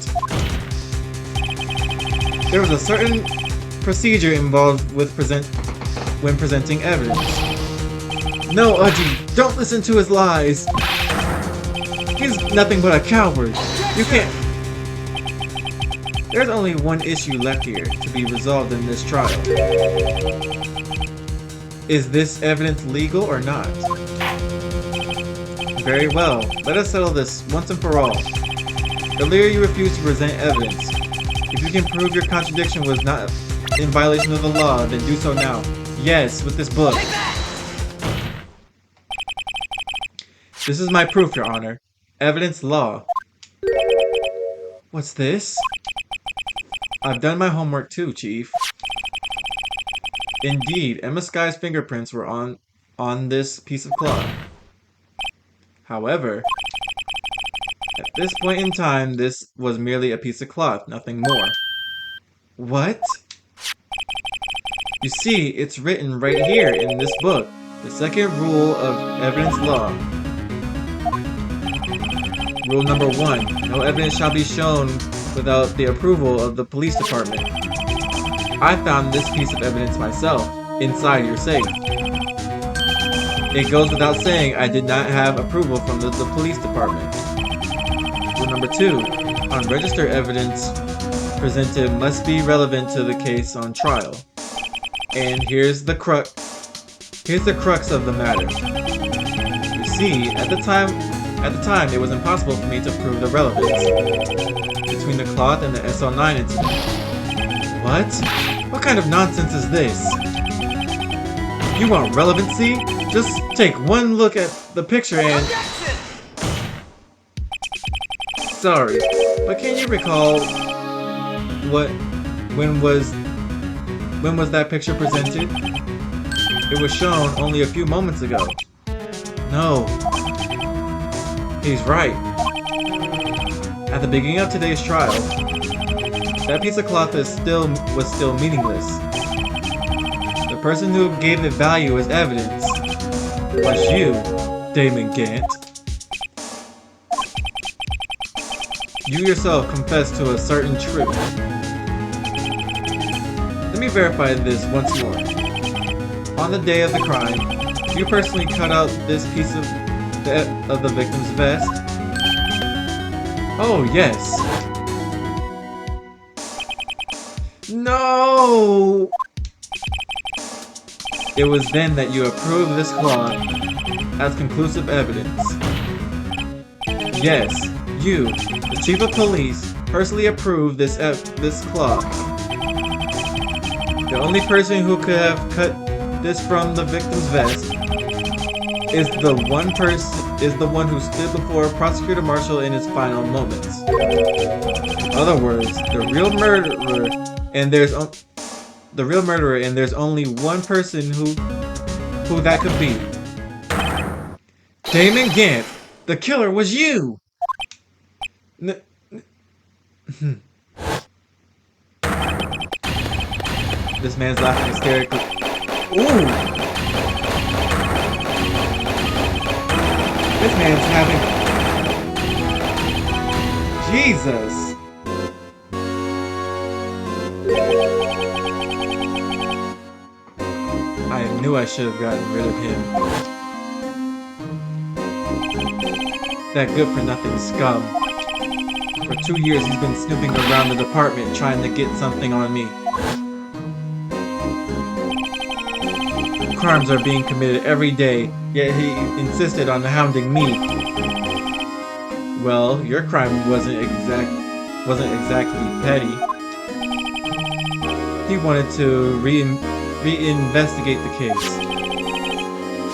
There was a certain procedure involved with when presenting evidence. No, Udgy, don't listen to his lies. He's nothing but a coward. You can't... There's only one issue left here to be resolved in this trial. Is this evidence legal or not? Very well. Let us settle this once and for all. Earlier you refused to present evidence. If you can prove your contradiction was not in violation of the law, then do so now. Yes, with this book. This is my proof, Your Honor. Evidence law. What's this? I've done my homework too, Chief. Indeed, Emma Sky's fingerprints were on this piece of cloth. However, at this point in time, this was merely a piece of cloth, nothing more. What? You see, it's written right here in this book. The second rule of evidence law. Rule number 1. No evidence shall be shown without the approval of the police department. I found this piece of evidence myself, inside your safe. It goes without saying I did not have approval from the police department. Rule number 2. Unregistered evidence presented must be relevant to the case on trial. And here's the crux of the matter. You see, at the time it was impossible for me to prove the relevance between the cloth and the SL9 incident. What? What kind of nonsense is this? You want relevancy? Just take one look at the picture and... Objection! Sorry, but can you recall what... When was that picture presented? It was shown only a few moments ago. No. He's right. At the beginning of today's trial, that piece of cloth was still meaningless. The person who gave it value as evidence was you, Damon Gant. You yourself confessed to a certain truth. Let me verify this once more. On the day of the crime, you personally cut out this piece of the victim's vest? Oh, yes. No! It was then that you approved this cloth as conclusive evidence. Yes, you, the chief of police, personally approved this cloth. The only person who could have cut this from the victim's vest is the one who stood before Prosecutor Marshall in his final moments. In other words, the real murderer, and there's only one person who that could be. Damon Gant, the killer was you. This man's laughing hysterically. Ooh! This man's having... Jesus! I knew I should have gotten rid of him. That good-for-nothing scum. For 2 years he's been snooping around the department trying to get something on me. Crimes are being committed every day, yet he insisted on hounding me. Well, your crime wasn't exactly petty. He wanted to reinvestigate the case.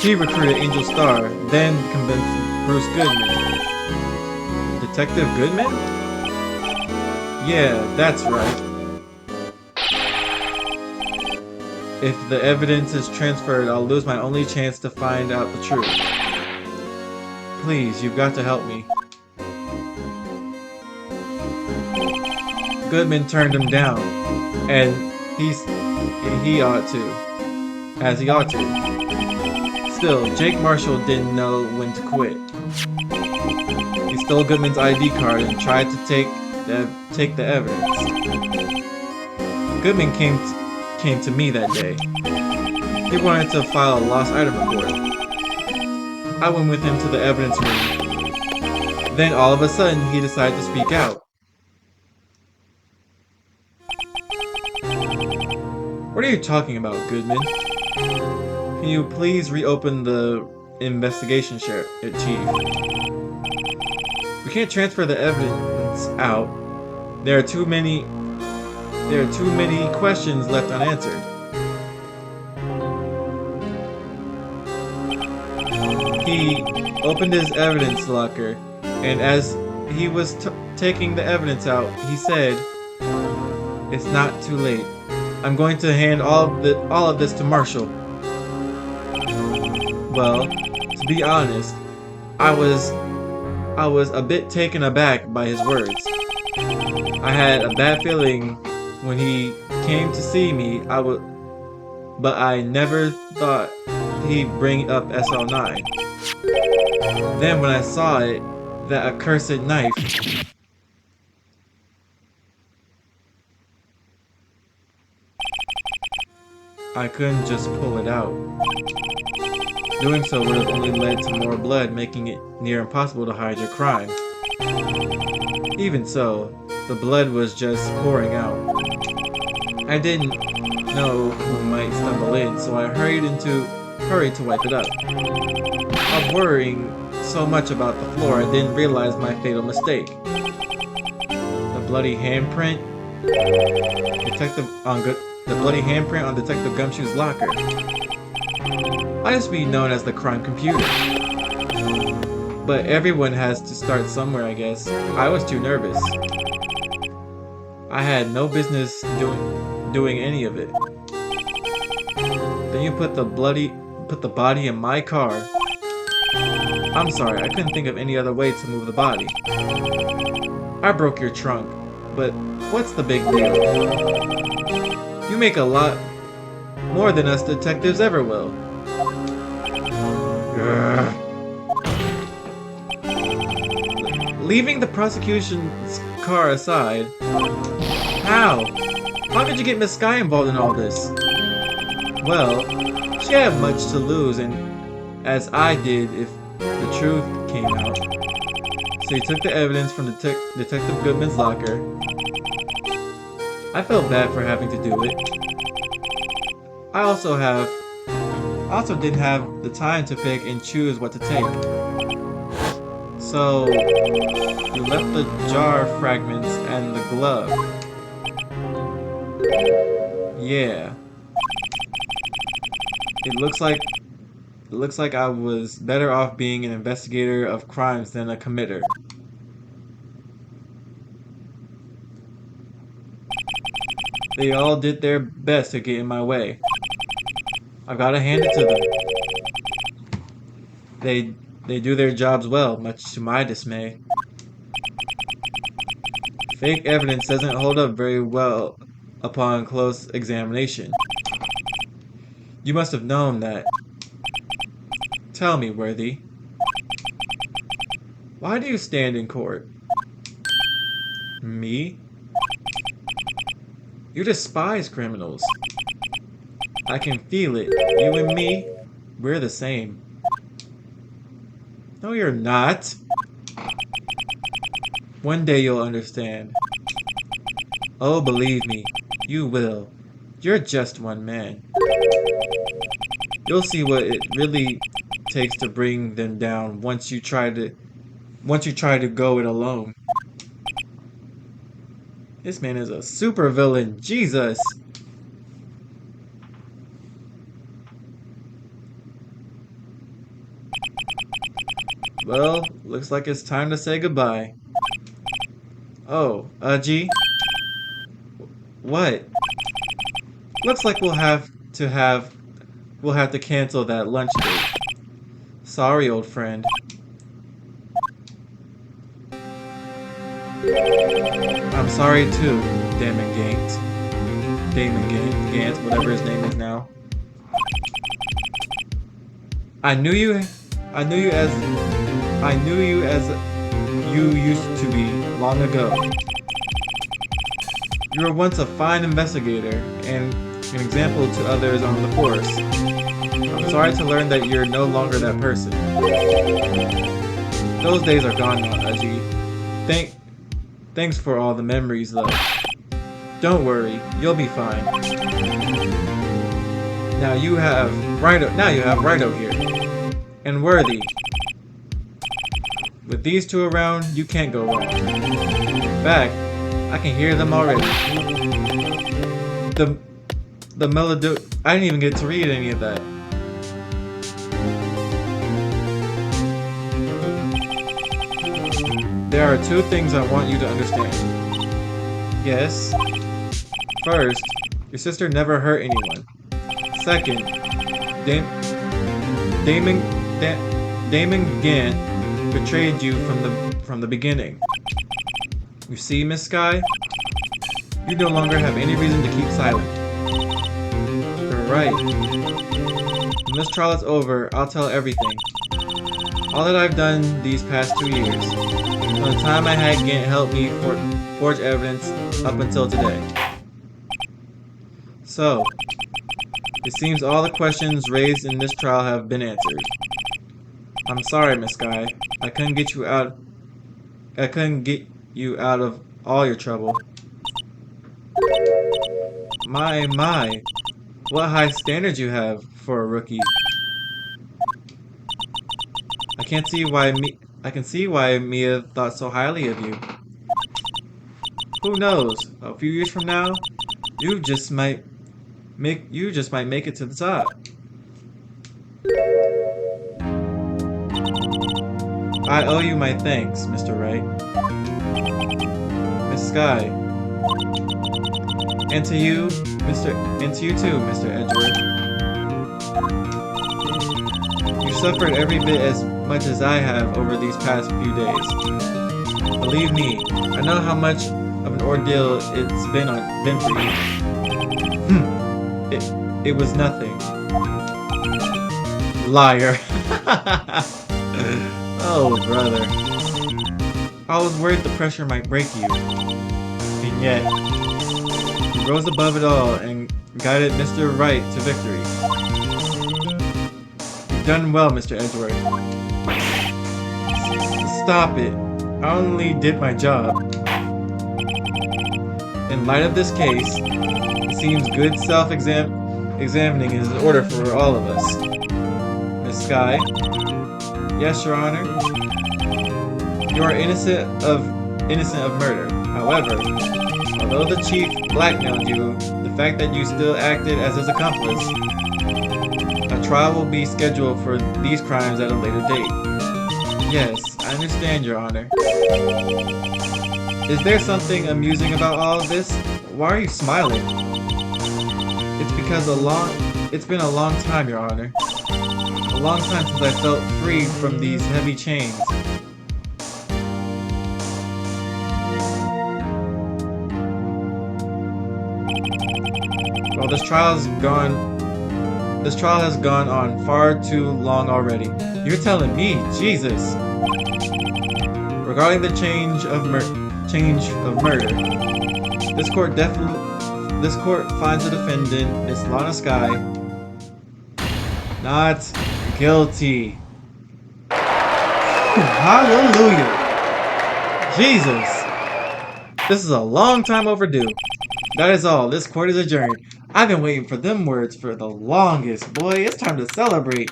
He recruited Angel Starr, then convinced Bruce Goodman. Detective Goodman? Yeah, that's right. If the evidence is transferred, I'll lose my only chance to find out the truth. Please, you've got to help me. Goodman turned him down, and he ought to. As he ought to. Still, Jake Marshall didn't know when to quit. He stole Goodman's ID card and tried to take the evidence. Goodman came to me that day. He wanted to file a lost item report. I went with him to the evidence room. Then all of a sudden, he decided to speak out. What are you talking about, Goodman? Can you please reopen the investigation, Chief? We can't transfer the evidence out. There are too many questions left unanswered. He opened his evidence locker, and as he was taking the evidence out, he said, "It's not too late. I'm going to hand all of this to Marshall." Well, to be honest, I was a bit taken aback by his words. I had a bad feeling when he came to see me, but I never thought he'd bring up SL9. Then when I saw it, that accursed knife, I couldn't just pull it out. Doing so would have only led to more blood, making it near impossible to hide your crime. Even so, the blood was just pouring out. I didn't know who might stumble in, so I hurried to wipe it up. I'm worrying so much about the floor, I didn't realize my fatal mistake. The bloody handprint on Detective Gumshoe's locker. I used to be known as the crime computer. But everyone has to start somewhere, I guess. I was too nervous. I had no business doing any of it. Then you put the body in my car. I'm sorry, I couldn't think of any other way to move the body. I broke your trunk, but what's the big deal? You make a lot more than us detectives ever will. Ugh. Leaving the prosecution's car aside, how? How could you get Miss Sky involved in all this? Well, she had much to lose, and as I did if the truth came out. So he took the evidence from Detective Goodman's locker. I felt bad for having to do it. I also didn't have the time to pick and choose what to take. So you left the jar fragments and the glove. Yeah. It looks like I was better off being an investigator of crimes than a committer. They all did their best to get in my way. I've got to hand it to them. They do their jobs well, much to my dismay. Fake evidence doesn't hold up very well upon close examination. You must have known that. Tell me, Worthy. Why do you stand in court? Me? You despise criminals. I can feel it. You and me, we're the same. No, you're not. One day you'll understand. Oh, believe me, you will. You're just one man. You'll see what it really takes to bring them down once you try to go it alone. This man is a supervillain. Jesus. Well, looks like it's time to say goodbye. Oh, G? What? Looks like we'll have to cancel that lunch date. Sorry, old friend. I'm sorry too, Damon Gant, whatever his name is now. I knew you as you used to be long ago. You were once a fine investigator and an example to others on the force. I'm sorry to learn that you're no longer that person. Those days are gone now, Aji. Thanks for all the memories, though. Don't worry, you'll be fine. Now you have Wright here. And Worthy. With these two around, you can't go wrong. In fact, I can hear them already. The melody. I didn't even get to read any of that. There are two things I want you to understand. Yes. First, your sister never hurt anyone. Second, Damon Gant betrayed you from the beginning. You see, Miss Sky? You no longer have any reason to keep silent. You're right. When this trial is over, I'll tell everything. All that I've done these past 2 years. From the time I had Gant help me forge evidence up until today. So, it seems all the questions raised in this trial have been answered. I'm sorry, Miss Sky. I couldn't get you out of all your trouble. My. What high standards you have for a rookie. I can see why Mia thought so highly of you. Who knows? A few years from now, you just might make it to the top. I owe you my thanks, Mr. Wright. Miss Sky. And to you, and to you too, Mr. Edgeworth. You suffered every bit as much as I have over these past few days. Believe me, I know how much of an ordeal it's been for you. It was nothing. Liar. Oh, brother. I was worried the pressure might break you. And yet, you rose above it all and guided Mr. Wright to victory. You've done well, Mr. Edgeworth. Stop it. I only did my job. In light of this case, it seems good self-examining is in order for all of us. Miss Sky? Yes, Your Honor? You are innocent of murder. However, although the chief blackmailed you, the fact that you still acted as his accomplice, a trial will be scheduled for these crimes at a later date. Yes, I understand, Your Honor. Is there something amusing about all of this? Why are you smiling? It's because it's been a long time, Your Honor. A long time since I felt free from these heavy chains. Well, this trial has gone on far too long already. You're telling me, Jesus. Regarding the change of murder, this court finds the defendant, Miss Lana Sky, not guilty. Hallelujah. Jesus. This is a long time overdue. That is all. This court is adjourned. I've been waiting for them words for the longest. Boy, it's time to celebrate.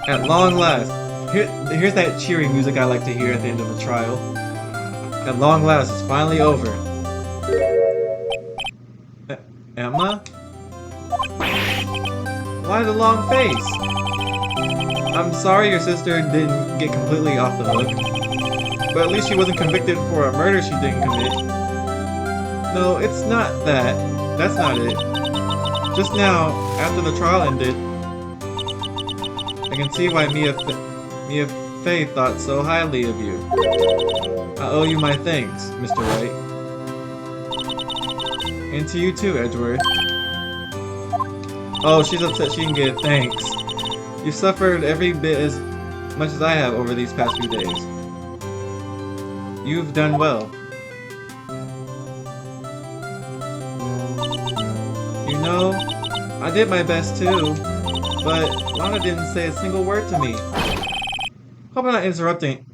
At long last. Here's that cheery music I like to hear at the end of a trial. At long last, it's finally over. Emma? Why the long face? I'm sorry your sister didn't get completely off the hook. But at least she wasn't convicted for a murder she didn't commit. No, it's not that. That's not it. Just now, after the trial ended, I can see why Mia Fey thought so highly of you. I owe you my thanks, Mr. Wright. And to you too, Edgeworth. Oh, she's upset she didn't get thanks. You've suffered every bit as much as I have over these past few days. You've done well. You know, I did my best too, but Lana didn't say a single word to me. Hope I'm not interrupting.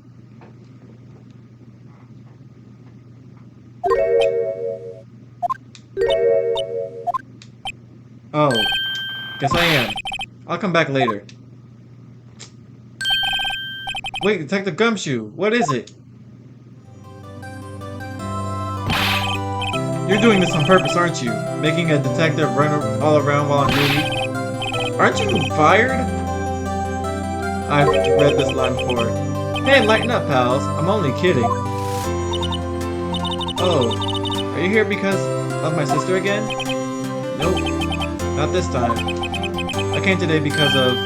Oh, guess I am. I'll come back later. Wait, Detective Gumshoe, what is it? You're doing this on purpose, aren't you? Making a detective run all around while on duty? Aren't you fired? I've read this line before. Hey, lighten up, pals. I'm only kidding. Oh, are you here because of my sister again? Nope, not this time. I came today because of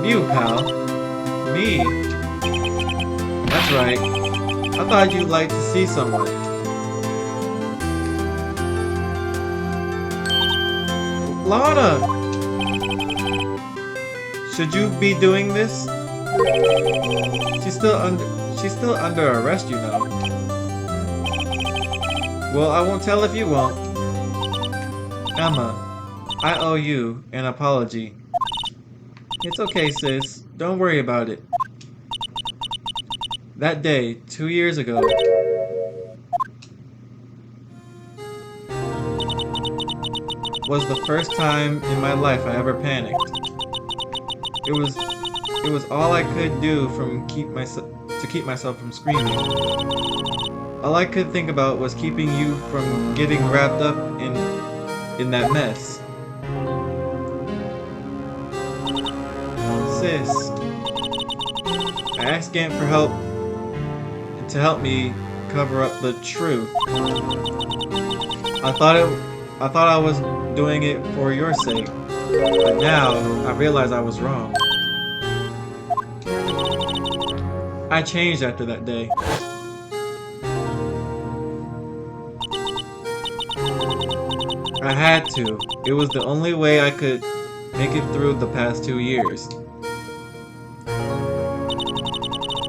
you, pal. Me? That's right. I thought you'd like to see someone. Lana! Should you be doing this? She's still under arrest, you know. Well, I won't tell if you won't. Emma, I owe you an apology. It's okay, sis. Don't worry about it. That day, 2 years ago, was the first time in my life I ever panicked. It was all I could do to keep myself from screaming. All I could think about was keeping you from getting wrapped up in that mess. Sis, I asked Gant for help to help me cover up the truth. I thought I was doing it for your sake, but now I realize I was wrong. I changed after that day. I had to. It was the only way I could make it through the past 2 years.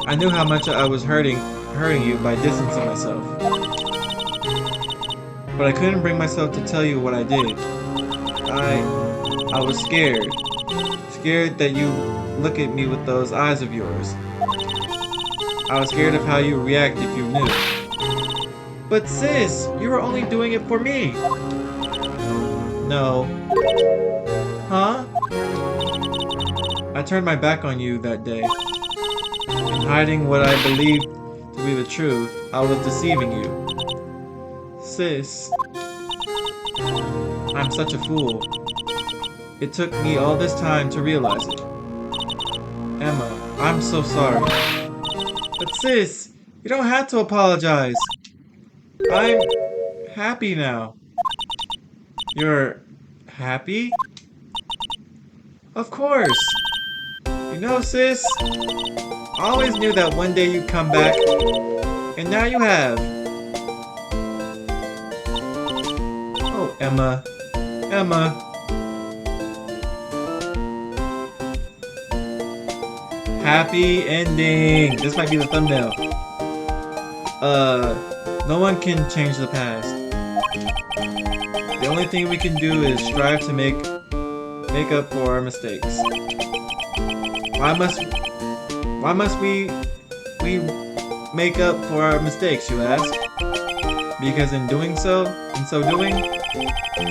I knew how much I was hurting you by distancing myself. But I couldn't bring myself to tell you what I did. I was scared. Scared that you look at me with those eyes of yours. I was scared of how you react if you knew. But sis, you were only doing it for me. No. Huh? I turned my back on you that day. In hiding what I believed to be the truth, I was deceiving you. Sis. I'm such a fool. It took me all this time to realize it. Emma, I'm so sorry. But sis, you don't have to apologize. I'm happy now. You're happy? Of course. You know, sis, I always knew that one day you'd come back, and now you have. Oh, Emma. Emma. Happy ending. This might be the thumbnail. No one can change the past. The only thing we can do is strive to make up for our mistakes. Why must we make up for our mistakes, you ask? Because in so doing,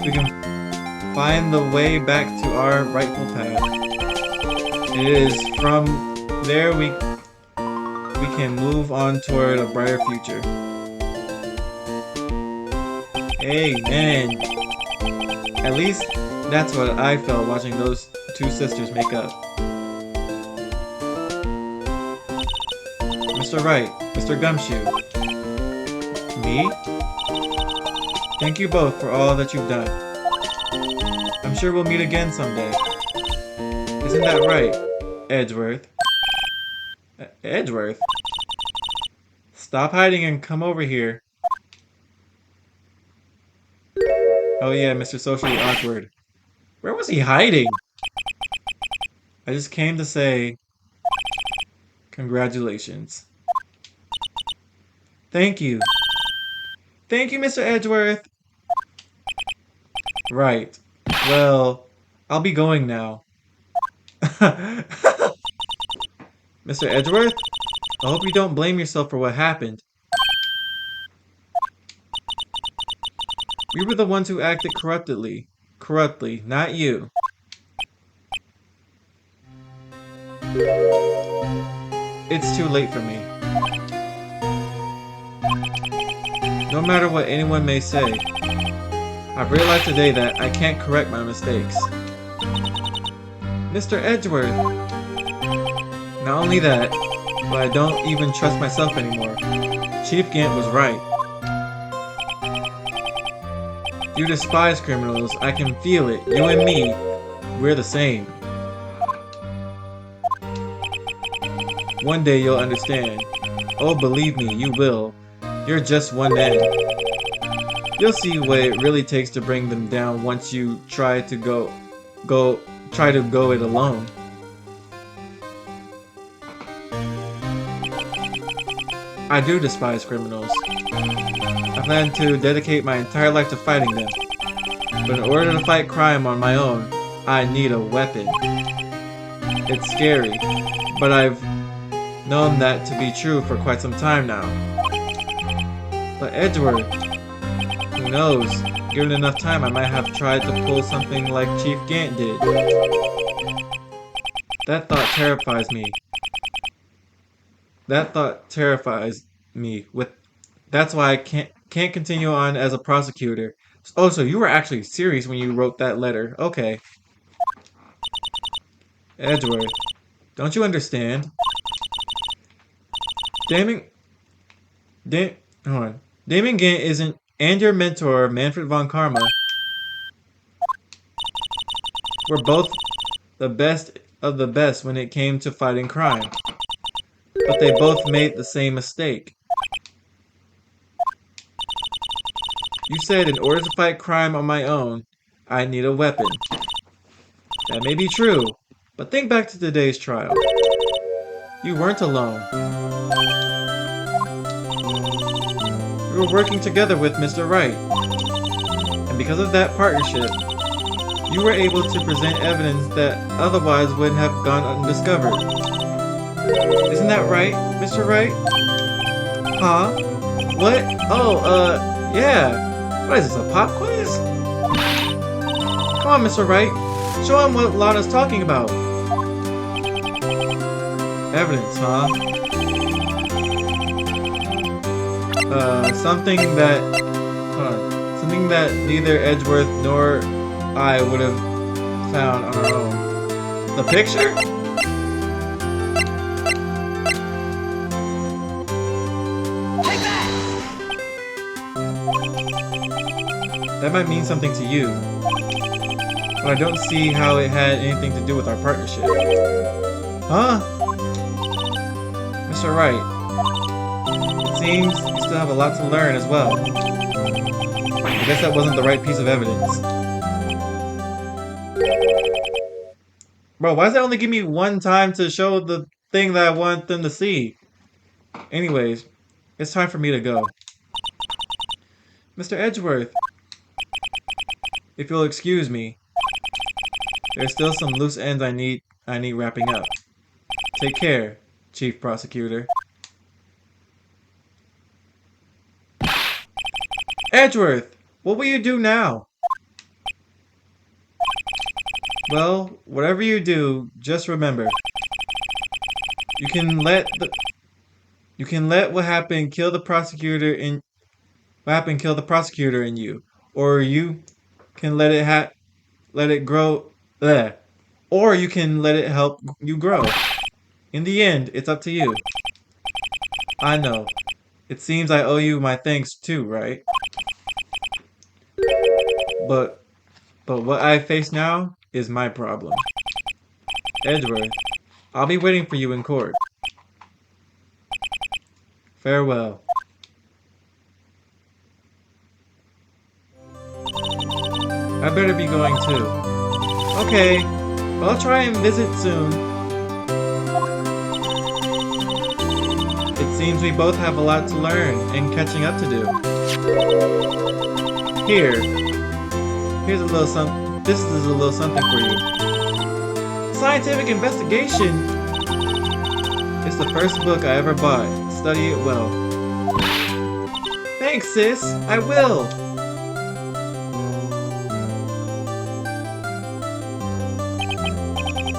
we can find the way back to our rightful path. It is from there we can move on toward a brighter future. Amen. At least that's what I felt watching those two sisters make up. Mr. Wright, Mr. Gumshoe. Me? Thank you both for all that you've done. I'm sure we'll meet again someday. Isn't that right, Edgeworth? Edgeworth? Stop hiding and come over here. Oh yeah, Mr. Socially Awkward. Where was he hiding? I just came to say congratulations. Thank you. Thank you, Mr. Edgeworth. Right. Well, I'll be going now. Mr. Edgeworth? I hope you don't blame yourself for what happened. We were the ones who acted corruptly, not you. It's too late for me. No matter what anyone may say, I've realized today that I can't correct my mistakes. Mr. Edgeworth! Not only that, but I don't even trust myself anymore. Chief Gant was right. You despise criminals. I can feel it. You and me, we're the same. One day you'll understand. Oh, believe me, you will. You're just one man. You'll see what it really takes to bring them down once you try to go it alone. I do despise criminals. I plan to dedicate my entire life to fighting them. But in order to fight crime on my own, I need a weapon. It's scary, but I've known that to be true for quite some time now. But Edgeworth, who knows? Given enough time, I might have tried to pull something like Chief Gant did. That thought terrifies me. That's why I can't continue on as a prosecutor. Oh, so you were actually serious when you wrote that letter. Okay. Edgeworth, Don't you understand? Damon... Hold on. Damon Gant isn't... And your mentor, Manfred von Karma, were both the best of the best when it came to fighting crime. But they both made the same mistake. You said in order to fight crime on my own, I need a weapon. That may be true, but think back to today's trial. You weren't alone. You were working together with Mr. Wright. And because of that partnership, you were able to present evidence that otherwise would have gone undiscovered. Isn't that right, Mr. Wright? Huh? What? Oh, yeah. What is this, a pop quiz? Come on, Mr. Wright. Show him what Lana's talking about. Evidence, huh? Something that neither Edgeworth nor I would have found on our own. The picture? Take that! That might mean something to you, but I don't see how it had anything to do with our partnership. Huh? Mr. Wright, it seems you still have a lot to learn as well. I guess that wasn't the right piece of evidence. Bro, why does it only give me one time to show the thing that I want them to see? Anyways, it's time for me to go. Mr. Edgeworth, if you'll excuse me, there's still some loose ends I need wrapping up. Take care, Chief Prosecutor. Edgeworth, what will you do now? Well, whatever you do, just remember. You can let what happened kill the prosecutor in you, or you can let it grow, or you can let it help you grow. In the end, it's up to you. I know. It seems I owe you my thanks too, right? But what I face now is my problem. Edgeworth, I'll be waiting for you in court. Farewell. I better be going too. Okay, well, I'll try and visit soon. It seems we both have a lot to learn and catching up to do. Here's a little something. This is a little something for you. Scientific Investigation. It's the first book I ever bought. Study it well. Thanks, sis. I will.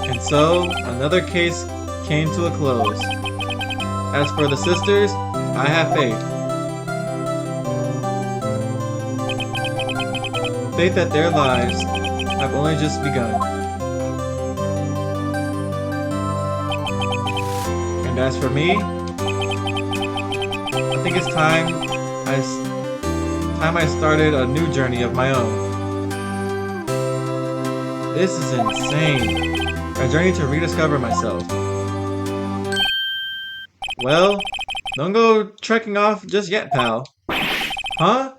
And so, another case came to a close. As for the sisters, I have faith. Faith that their lives have only just begun. And as for me, I think it's time I started a new journey of my own. This is insane. A journey to rediscover myself. Well, don't go trekking off just yet, pal. Huh?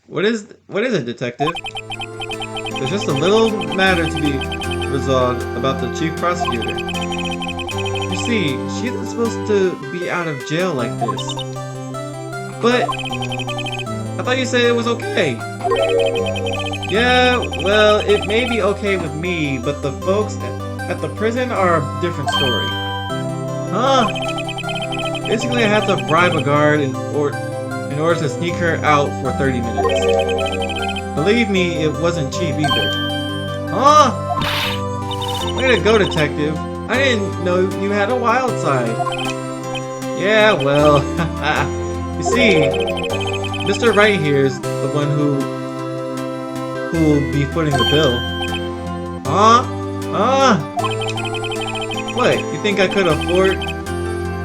What is it, detective? There's just a little matter to be resolved about the chief prosecutor. You see, she isn't supposed to be out of jail like this. But I thought you said it was okay. Yeah, well, it may be okay with me, but the folks at the prison are a different story. Huh? Basically, I had to bribe a guard in order to sneak her out for 30 minutes. Believe me, it wasn't cheap either. Huh? Way to go, detective. I didn't know you had a wild side. Yeah, well, you see, Mr. Wright here is the one who will be footing the bill. Huh? What? You think I could afford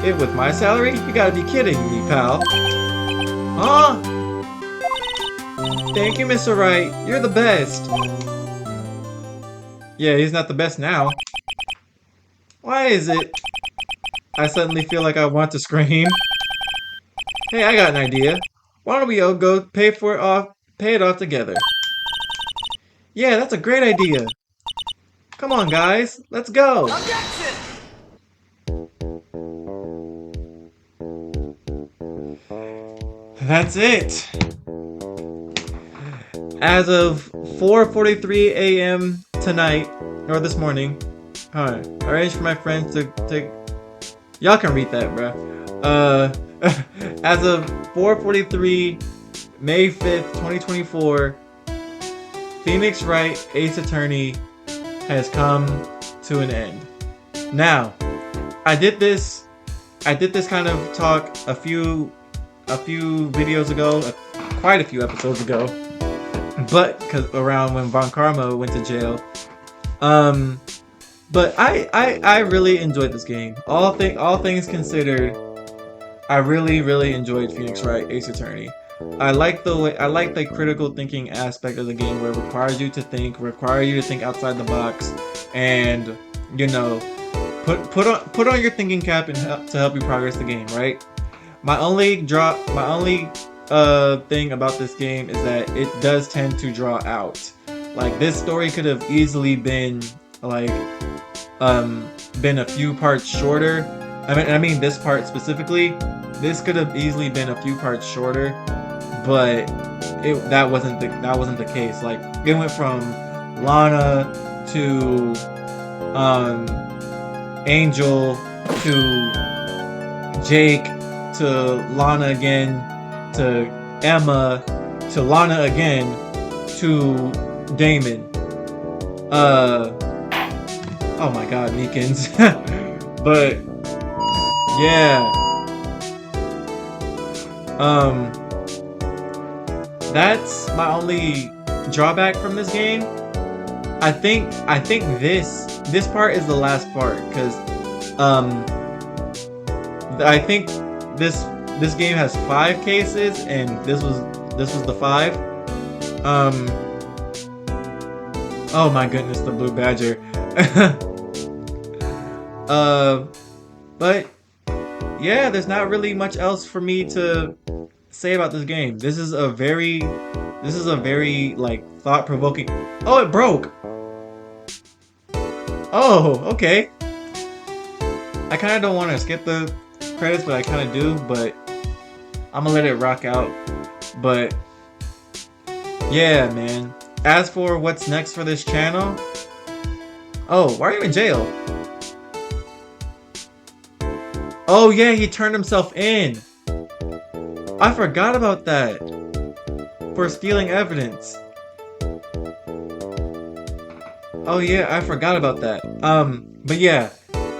it with my salary? You gotta be kidding me, pal. Huh? Thank you, Mr. Wright. You're the best. Yeah, he's not the best now. Why is it? I suddenly feel like I want to scream. Hey, I got an idea. Why don't we all go pay it off together? Yeah, that's a great idea. Come on, guys. Let's go. Objection! That's it. As of 4:43 a.m. tonight, or this morning, I arranged for my friends to y'all can read that, bruh. As of 4:43, May 5th, 2024, Phoenix Wright Ace Attorney has come to an end. Now, I did this kind of talk a few videos ago, quite a few episodes ago, but because around when Von Karma went to jail. But I really enjoyed this game. All things considered, I really enjoyed Phoenix Wright Ace Attorney. I like the critical thinking aspect of the game, where it requires you to think outside the box, and you know, put on your thinking cap and to help you progress the game, right? My only thing about this game is that it does tend to draw out. Like, this story could have easily been like been a few parts shorter. I mean this part specifically. This could have easily been a few parts shorter, but that wasn't the case. Like, it went from Lana to Angel to Jake to Lana again to Emma to Lana again to Damon. Oh my god, Meekins. But yeah. That's my only drawback from this game. I think this part is the last part, because I think this game has 5 cases, and this was the 5. Oh my goodness, the Blue Badger. But yeah, there's not really much else for me to say about this game. This is a very like thought-provoking. Oh, it broke. Oh, okay. I kind of don't want to skip the credits, but I kind of do. But I'm gonna let it rock out. But yeah, man. As for what's next for this channel, oh, why are you in jail? Oh yeah, he turned himself in. I forgot about that. For stealing evidence. Oh yeah, I forgot about that. But yeah,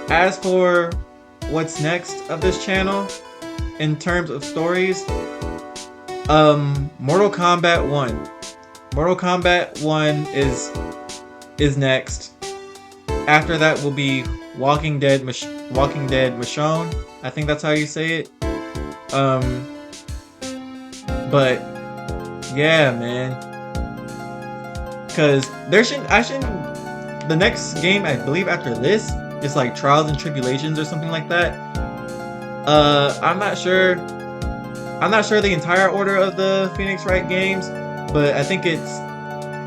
as for what's next of this channel, in terms of stories, Mortal Kombat 1. Mortal Kombat 1 is next. After that will be Walking Dead Michonne. I think that's how you say it. But yeah, man. Cause the next game, I believe, after this is like Trials and Tribulations or something like that. I'm not sure the entire order of the Phoenix Wright games, but I think it's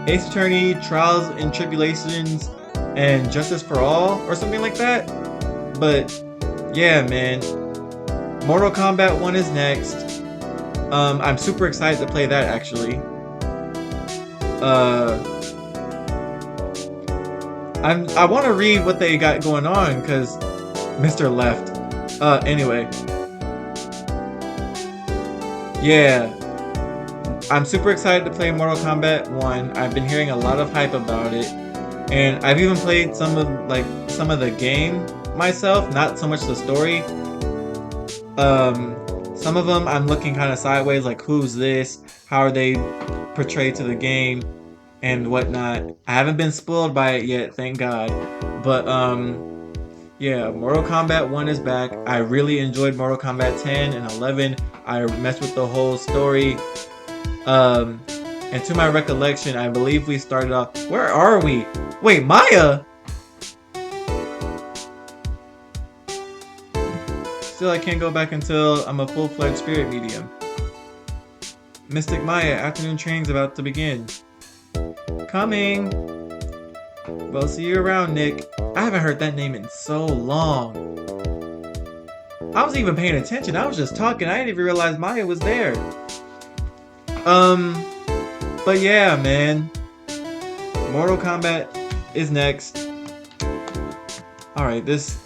Ace Attorney, Trials and Tribulations, and Justice for All or something like that. But yeah, man, Mortal Kombat 1 is next. I'm super excited to play that, actually. I want to read what they got going on, because Mr. left. Anyway. Yeah. I'm super excited to play Mortal Kombat 1. I've been hearing a lot of hype about it. And I've even played some of the game myself, not so much the story. Some of them I'm looking kind of sideways, like, who's this? How are they portrayed to the game? and whatnot. I haven't been spoiled by it yet, thank God. But yeah, Mortal Kombat 1 is back. I really enjoyed Mortal Kombat 10 and 11. I messed with the whole story. And to my recollection, I believe we started off. Where are we? Wait, Maya! Still, I can't go back until I'm a full-fledged spirit medium. Mystic Maya, afternoon training's about to begin. Coming! Well, see you around, Nick. I haven't heard that name in so long. I wasn't even paying attention. I was just talking. I didn't even realize Maya was there. But yeah, man. Mortal Kombat is next. Alright, this...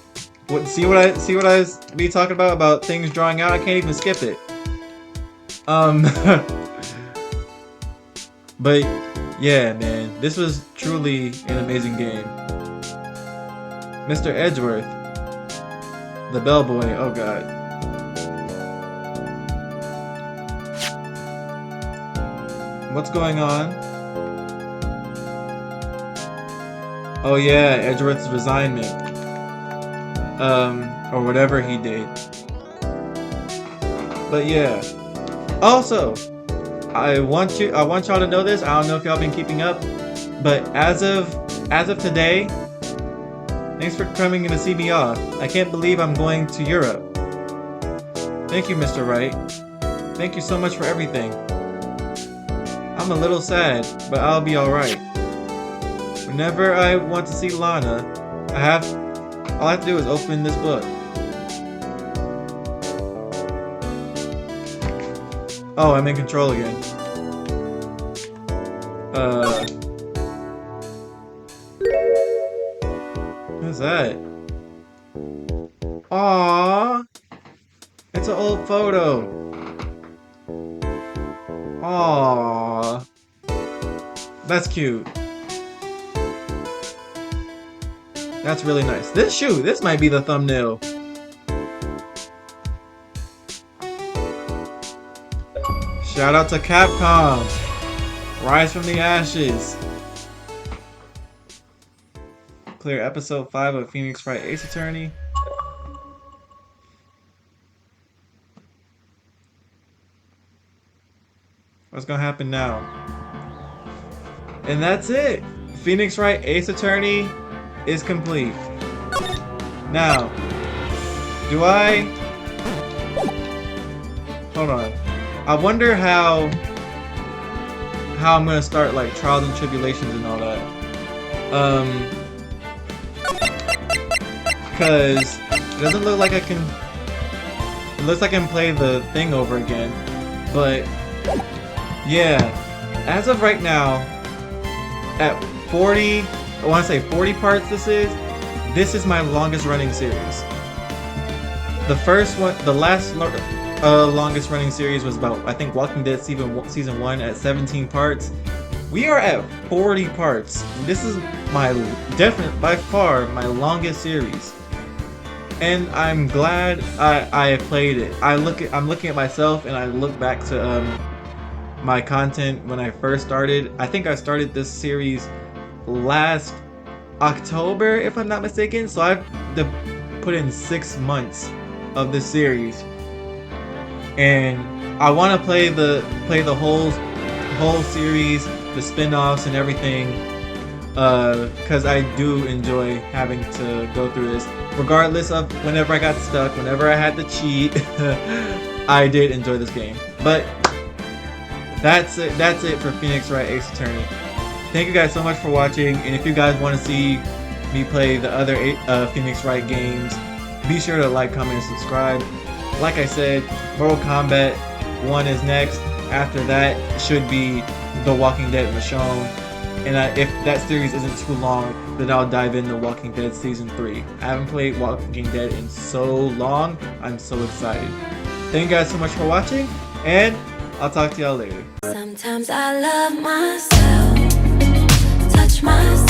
See what I be talking about things drawing out? I can't even skip it. But yeah, man, this was truly an amazing game. Mr. Edgeworth, the bellboy. Oh god. What's going on? Oh yeah, Edgeworth's resignment. Or whatever he did. But yeah. Also, I want y'all to know this. I don't know if y'all been keeping up, but as of today, thanks for coming in to see me off. I can't believe I'm going to Europe. Thank you, Mr. Wright. Thank you so much for everything. I'm a little sad, but I'll be alright. Whenever I want to see Lana, all I have to do is open this book. Oh, I'm in control again. What's that? Aww! It's an old photo. Aww. That's cute. That's really nice. This might be the thumbnail. Shout out to Capcom. Rise from the ashes. Clear episode 5 of Phoenix Wright Ace Attorney. What's gonna happen now? And that's it. Phoenix Wright Ace Attorney is complete. Now, hold on. I wonder how I'm gonna start like trials and tribulations and all that. Cause it doesn't look like I can. It looks like I can play the thing over again, but yeah. As of right now, at 40, I want to say 40 parts. This is my longest running series. The first one, the last longest running series was about, I think, Walking Dead season 1 at 17 parts. We are at 40 parts. This is by far my longest series. And I'm glad I played it. I'm looking at myself and I look back to my content when I first started. I think I started this series last October, if I'm not mistaken. So I've put in 6 months of this series, and I want to play the whole series, the spin-offs and everything, because I do enjoy having to go through this. Regardless of whenever I got stuck, whenever I had to cheat, I did enjoy this game. But that's it for Phoenix Wright Ace Attorney. Thank you guys so much for watching, and if you guys want to see me play the other Phoenix Wright games, be sure to like, comment, and subscribe. Like I said, Mortal Kombat 1 is next. After that should be The Walking Dead Michonne. And if that series isn't too long, then I'll dive into Walking Dead Season 3. I haven't played Walking Dead in so long. I'm so excited. Thank you guys so much for watching, and I'll talk to y'all later. Sometimes I love myself, touch myself.